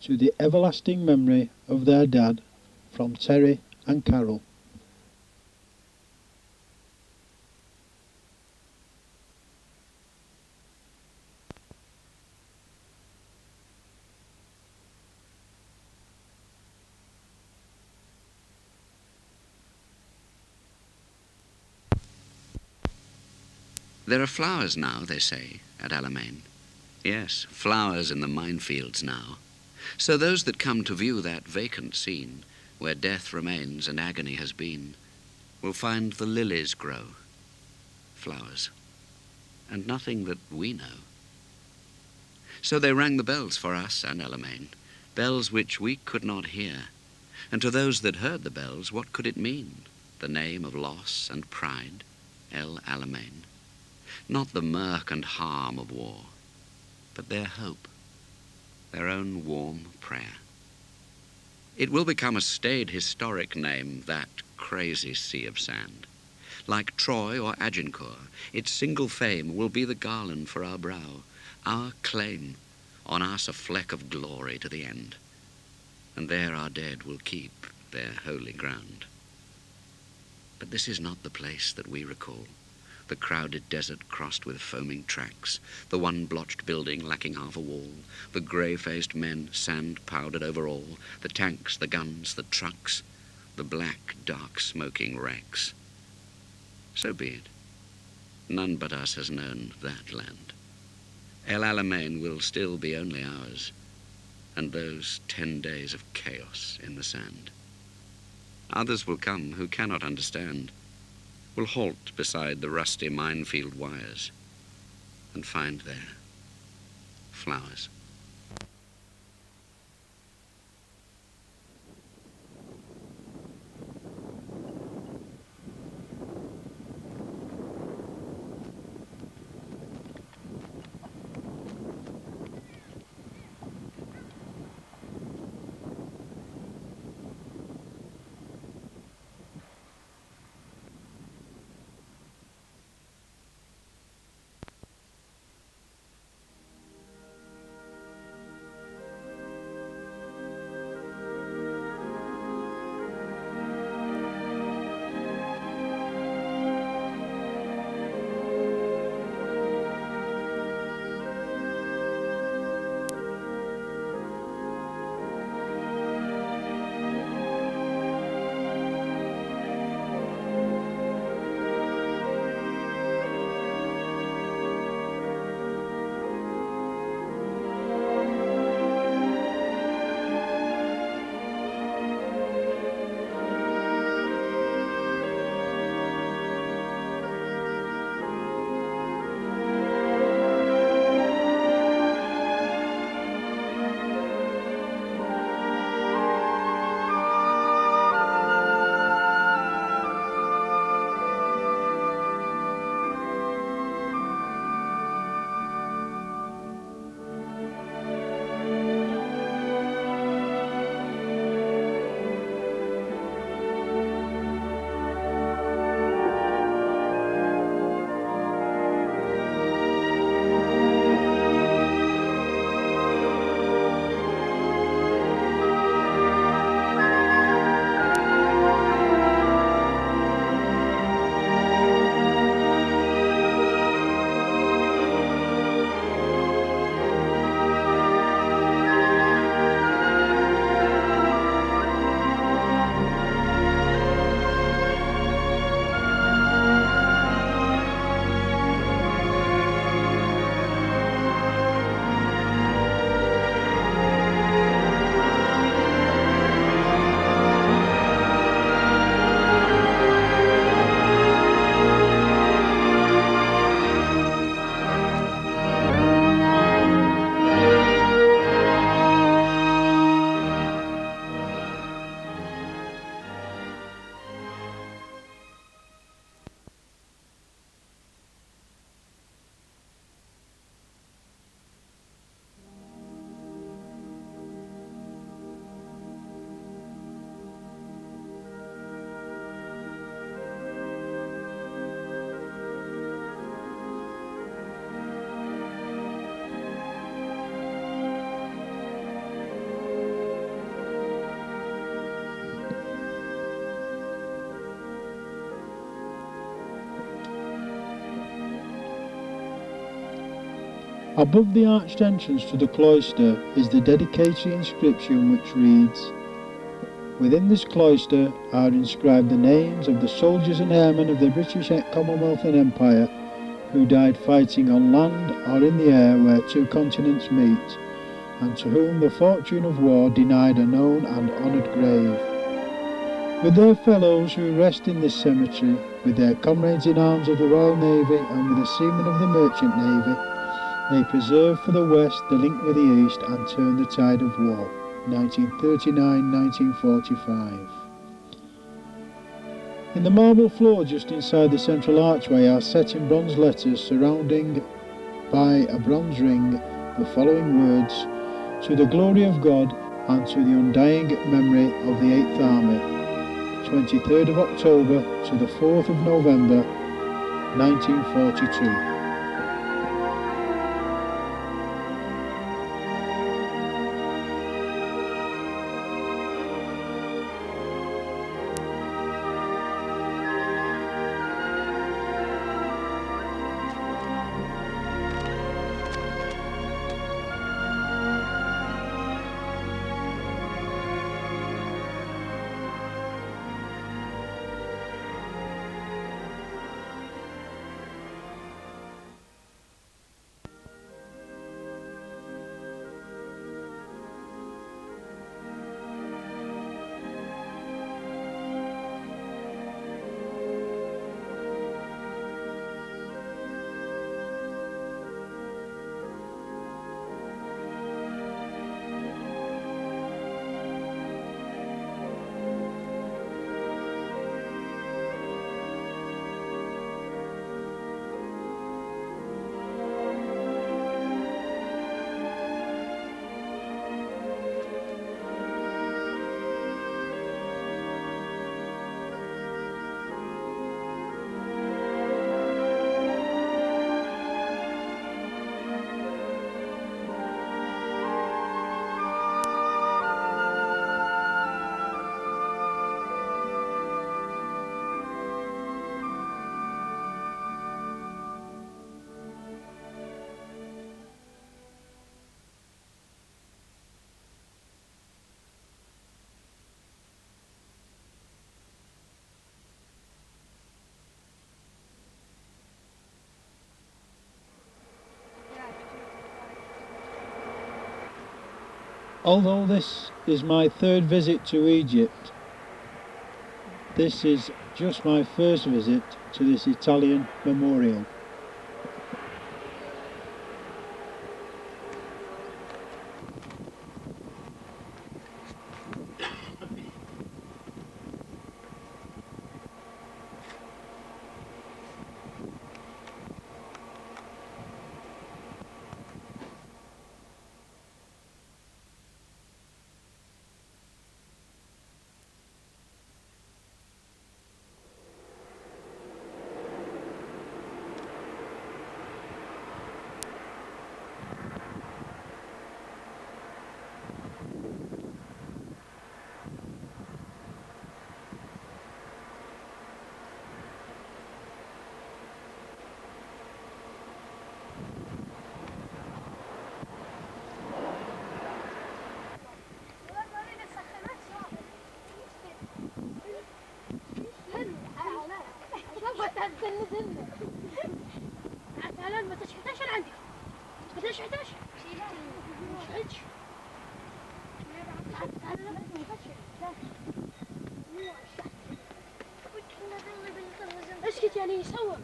to the everlasting memory of their dad, from Terry and Carol. There are flowers now, they say, at Alamein. Yes, flowers in the minefields now. So those that come to view that vacant scene, where death remains and agony has been, will find the lilies grow, flowers, and nothing that we know. So they rang the bells for us and Alamein, bells which we could not hear. And to those that heard the bells, what could it mean? The name of loss and pride, El Alamein. Not the murk and harm of war, but their hope, their own warm prayer. It will become a staid historic name, that crazy sea of sand. Like Troy or Agincourt, its single fame will be the garland for our brow, our claim, on us a fleck of glory to the end. And there our dead will keep their holy ground. But this is not the place that we recall. The crowded desert crossed with foaming tracks, the one-blotched building lacking half a wall, the grey-faced men, sand-powdered over all, the tanks, the guns, the trucks, the black, dark, smoking wrecks. So be it. None but us has known that land. El Alamein will still be only ours, and those 10 days of chaos in the sand. Others will come who cannot understand, will halt beside the rusty minefield wires and find there flowers. Above the arched entrance to the cloister is the dedicatory inscription which reads, "Within this cloister are inscribed the names of the soldiers and airmen of the British Commonwealth and Empire who died fighting on land or in the air where two continents meet, and to whom the fortune of war denied a known and honoured grave. With their fellows who rest in this cemetery, with their comrades in arms of the Royal Navy and with the seamen of the Merchant Navy, they preserve for the West the link with the East and turn the tide of war." 1939-1945. In the marble floor just inside the central archway are set in bronze letters surrounding by a bronze ring the following words: "To the glory of God and to the undying memory of the 8th Army, 23rd of October to the 4th of November, 1942. Although this is my third visit to Egypt, this is just my first visit to this Italian memorial. اسكت يعني يصور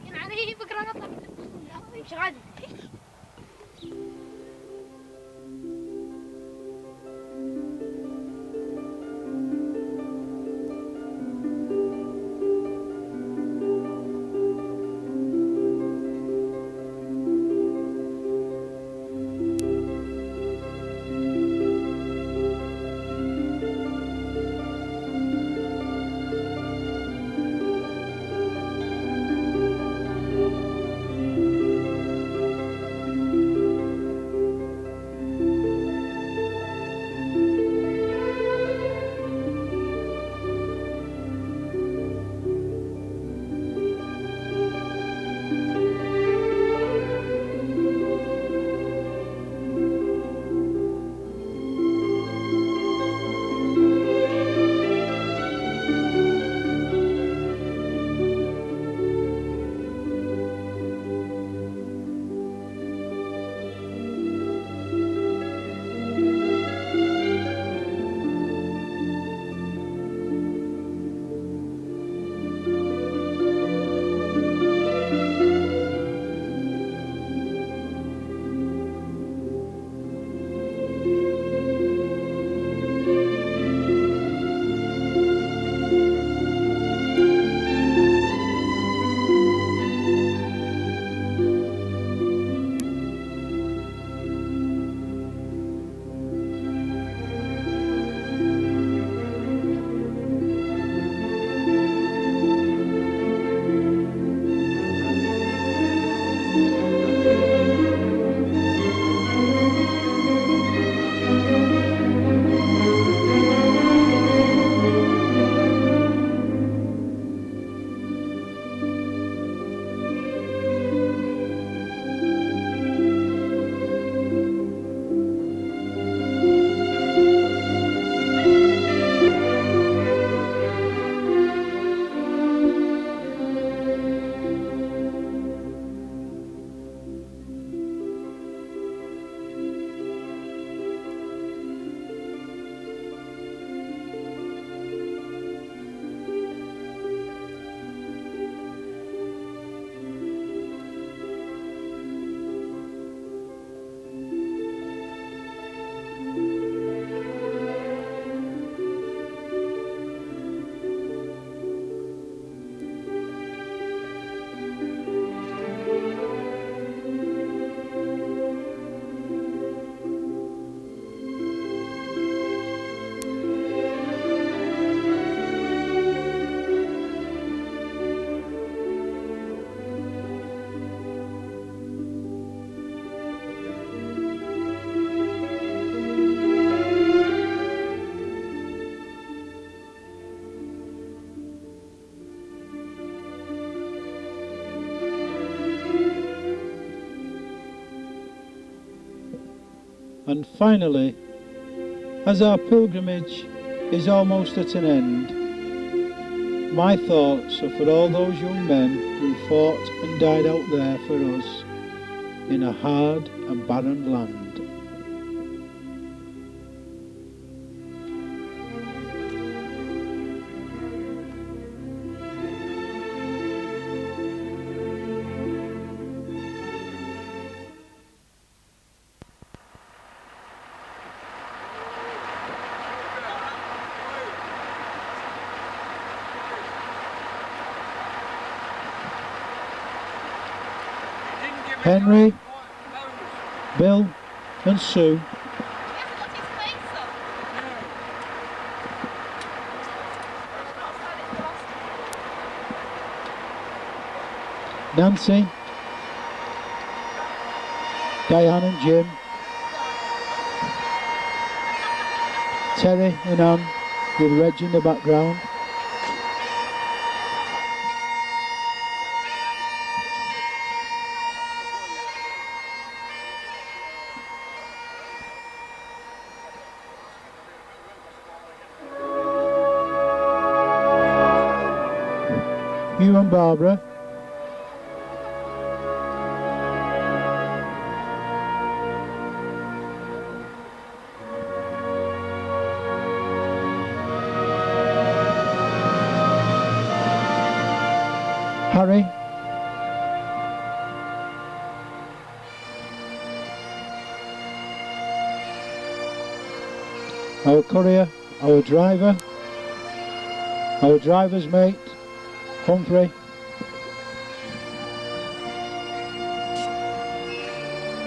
يعني بكره نطلع مش غادي And finally, as our pilgrimage is almost at an end, my thoughts are for all those young men who fought and died out there for us in a hard and barren land. Henry, Bill and Sue Nancy, Diane and Jim, Terry and Anne with Reg in the background, Hugh and Barbara, Harry, our courier, our driver, our driver's mate, Humphrey,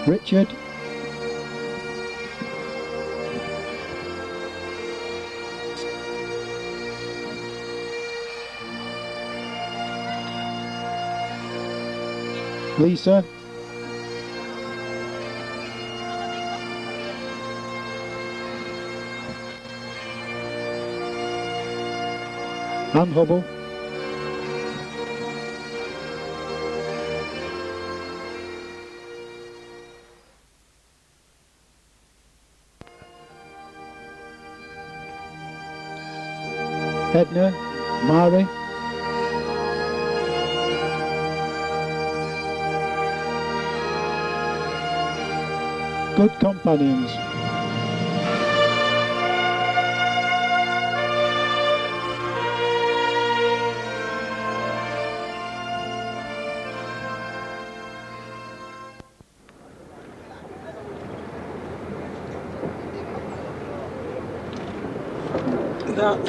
Richard, Lisa, Anne Hubble, Edna, Mary, good companions.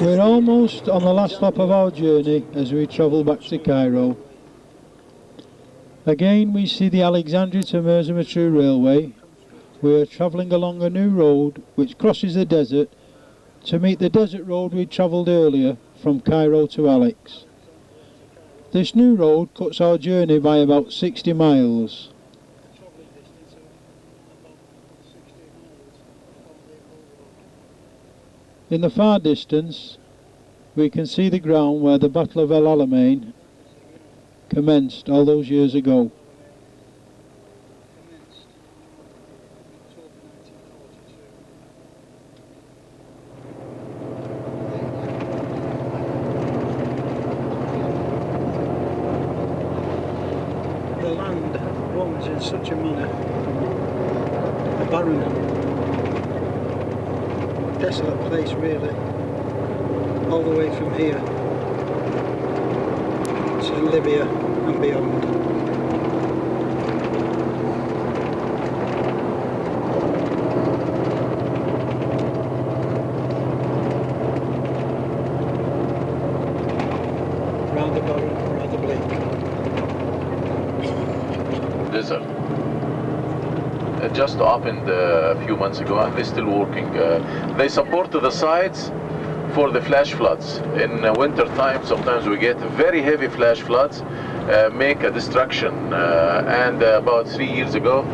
We're almost on the last stop of our journey as we travel back to Cairo. Again we see the Alexandria to Merseyratou Railway. We are travelling along a new road which crosses the desert to meet the desert road we travelled earlier from Cairo to Alex. This new road cuts our journey by about 60 miles. In the far distance we can see the ground where the Battle of El Alamein commenced all those years ago. The land runs in such a manner, a barren, desolate place really, all the way from here to Libya and beyond. Rather barren, rather bleak. Desert. Just opened a few months ago and they're still working. They support the sides for the flash floods. In winter time sometimes we get very heavy flash floods, make a destruction, and about 3 years ago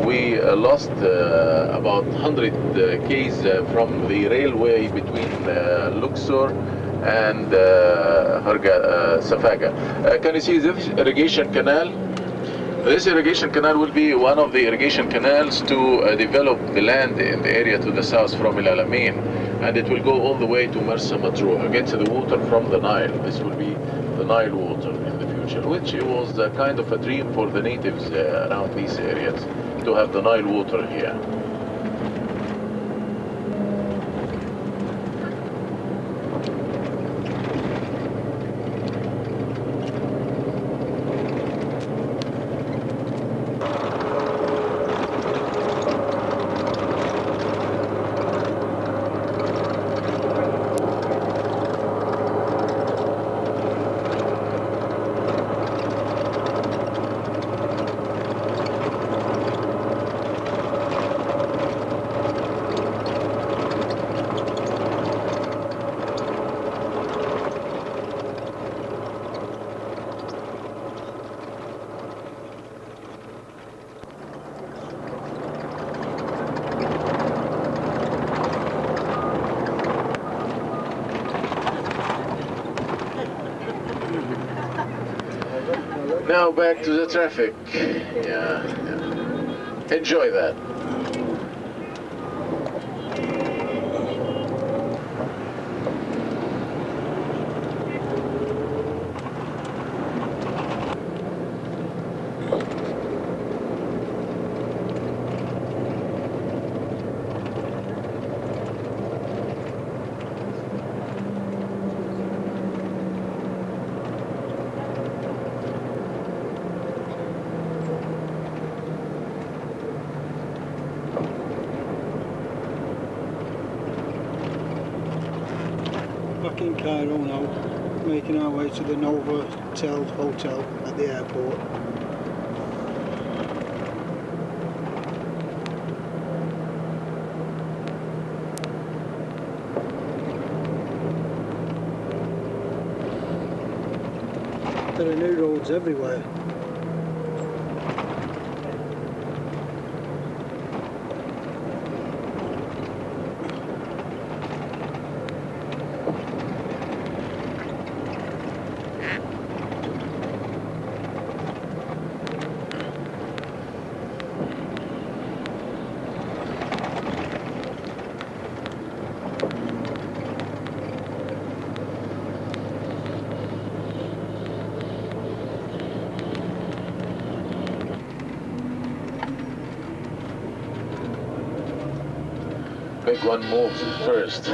we lost about 100 k's from the railway between Luxor and Safaga. Can you see this irrigation canal? This irrigation canal will be one of the irrigation canals to develop the land in the area to the south from El Alamein, and it will go all the way to Marsa Matruh, get the water from the Nile. This will be the Nile water in the future, which was a kind of a dream for the natives around these areas, to have the Nile water here. Now back to the traffic. Yeah. Enjoy that. Back in Cairo now, making our way to the Novotel Hotel at the airport. There are new roads everywhere. Big one moves first.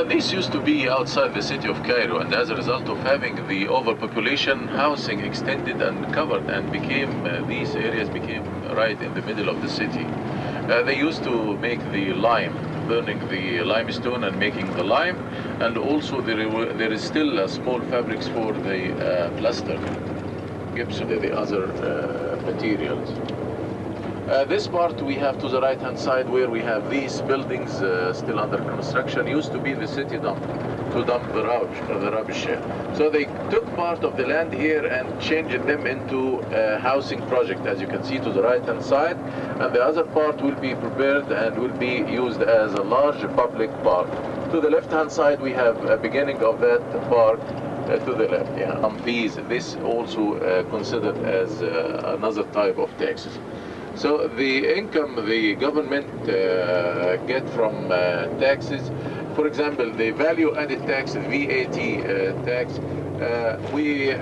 This used to be outside the city of Cairo, and as a result of having the overpopulation, housing extended and covered and became, these areas became right in the middle of the city. They used to make the lime, burning the limestone and making the lime, and also there is still small fabrics for the plaster, gypsum, the other materials. This part we have to the right hand side where we have these buildings still under construction. Used to be the city dump to dump the rubbish here. So they took part of the land here and changed them into a housing project, as you can see to the right hand side, and the other part will be prepared and will be used as a large public park. To the left hand side we have a beginning of that park to the left. Yeah, fees. This also considered as another type of taxes. So the income the government get from taxes, for example, the value added tax, the VAT tax, we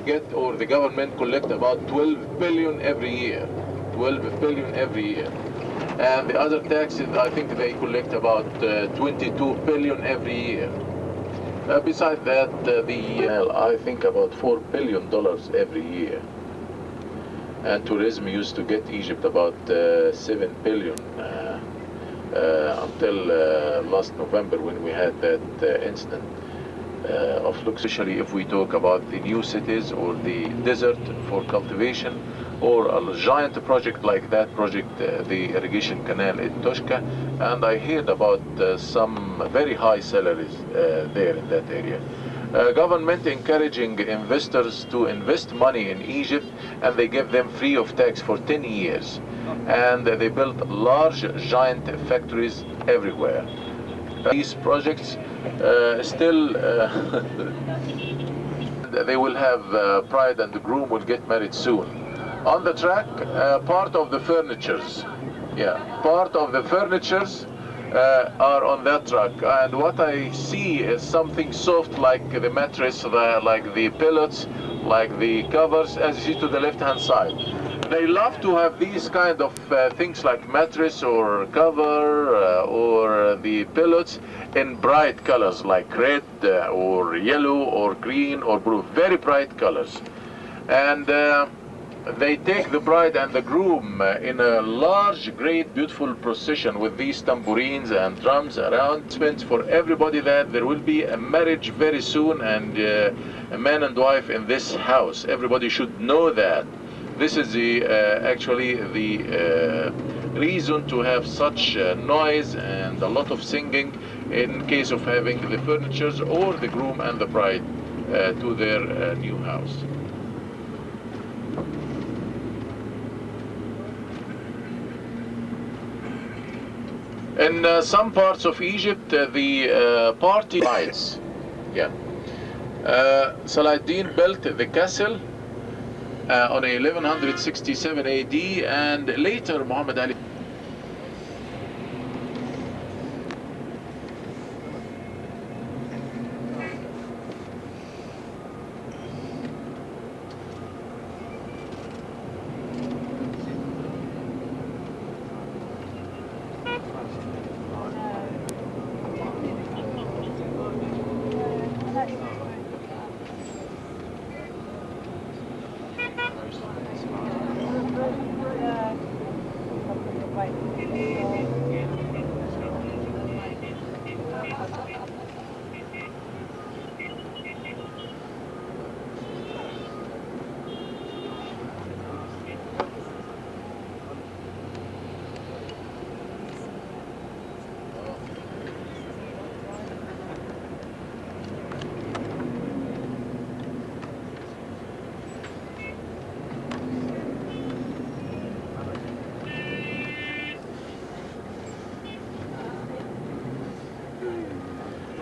get, or the government collect about 12 billion every year. 12 billion every year. And the other taxes, I think they collect about 22 billion every year. Besides that, I think about $4 billion every year. And tourism used to get Egypt about 7 billion until last November when we had that incident of flux. Especially if we talk about the new cities or the desert for cultivation, or a giant project like that project, the irrigation canal in Toshka, and I heard about some very high salaries there in that area. Government encouraging investors to invest money in Egypt, and they give them free of tax for 10 years. And they built large, giant factories everywhere. These projects still, they will have bride and the groom will get married soon. On the track, part of the furnitures, part of the furnitures are on that truck, and what I see is something soft like the mattress, like the pillets, like the covers, as you see to the left hand side. They love to have these kind of things like mattress or cover or the pillets in bright colors like red or yellow or green or blue, very bright colors. And they take the bride and the groom in a large, great, beautiful procession with these tambourines and drums around. For everybody that there will be a marriage very soon, and a man and wife in this house. Everybody should know that. This is the actually the reason to have such noise and a lot of singing in case of having the furnitures or the groom and the bride to their new house. In some parts of Egypt, the party lights. Saladin built the castle on 1167 AD, and later Muhammad Ali.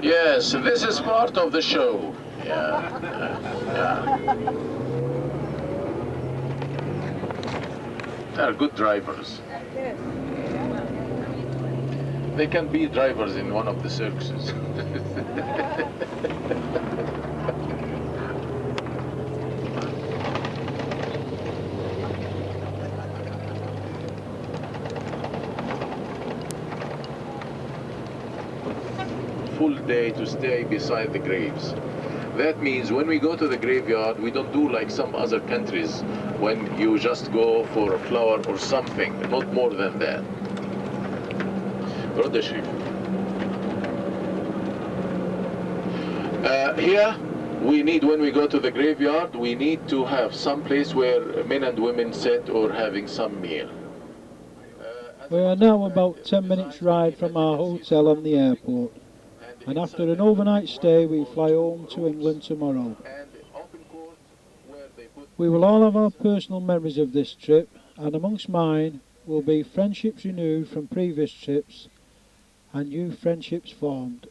Yes, this is part of the show. They're good drivers. They can be drivers in one of the circuses. Full day to stay beside the graves. That means when we go to the graveyard, we don't do like some other countries when you just go for a flower or something, not more than that. Here we need, when we go to the graveyard, we need to have some place where men and women sit or having some meal. We are now about 10 minutes ride from our hotel on the airport, and after an overnight stay we fly home to England tomorrow. We will all have our personal memories of this trip, and amongst mine will be friendships renewed from previous trips and new friendships formed.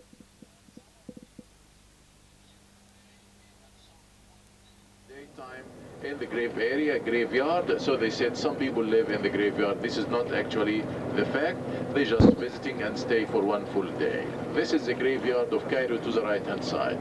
In the grave area, graveyard, so they said some people live in the graveyard. This is not actually the fact. They just visiting and stay for one full day. This is the graveyard of Cairo to the right hand side.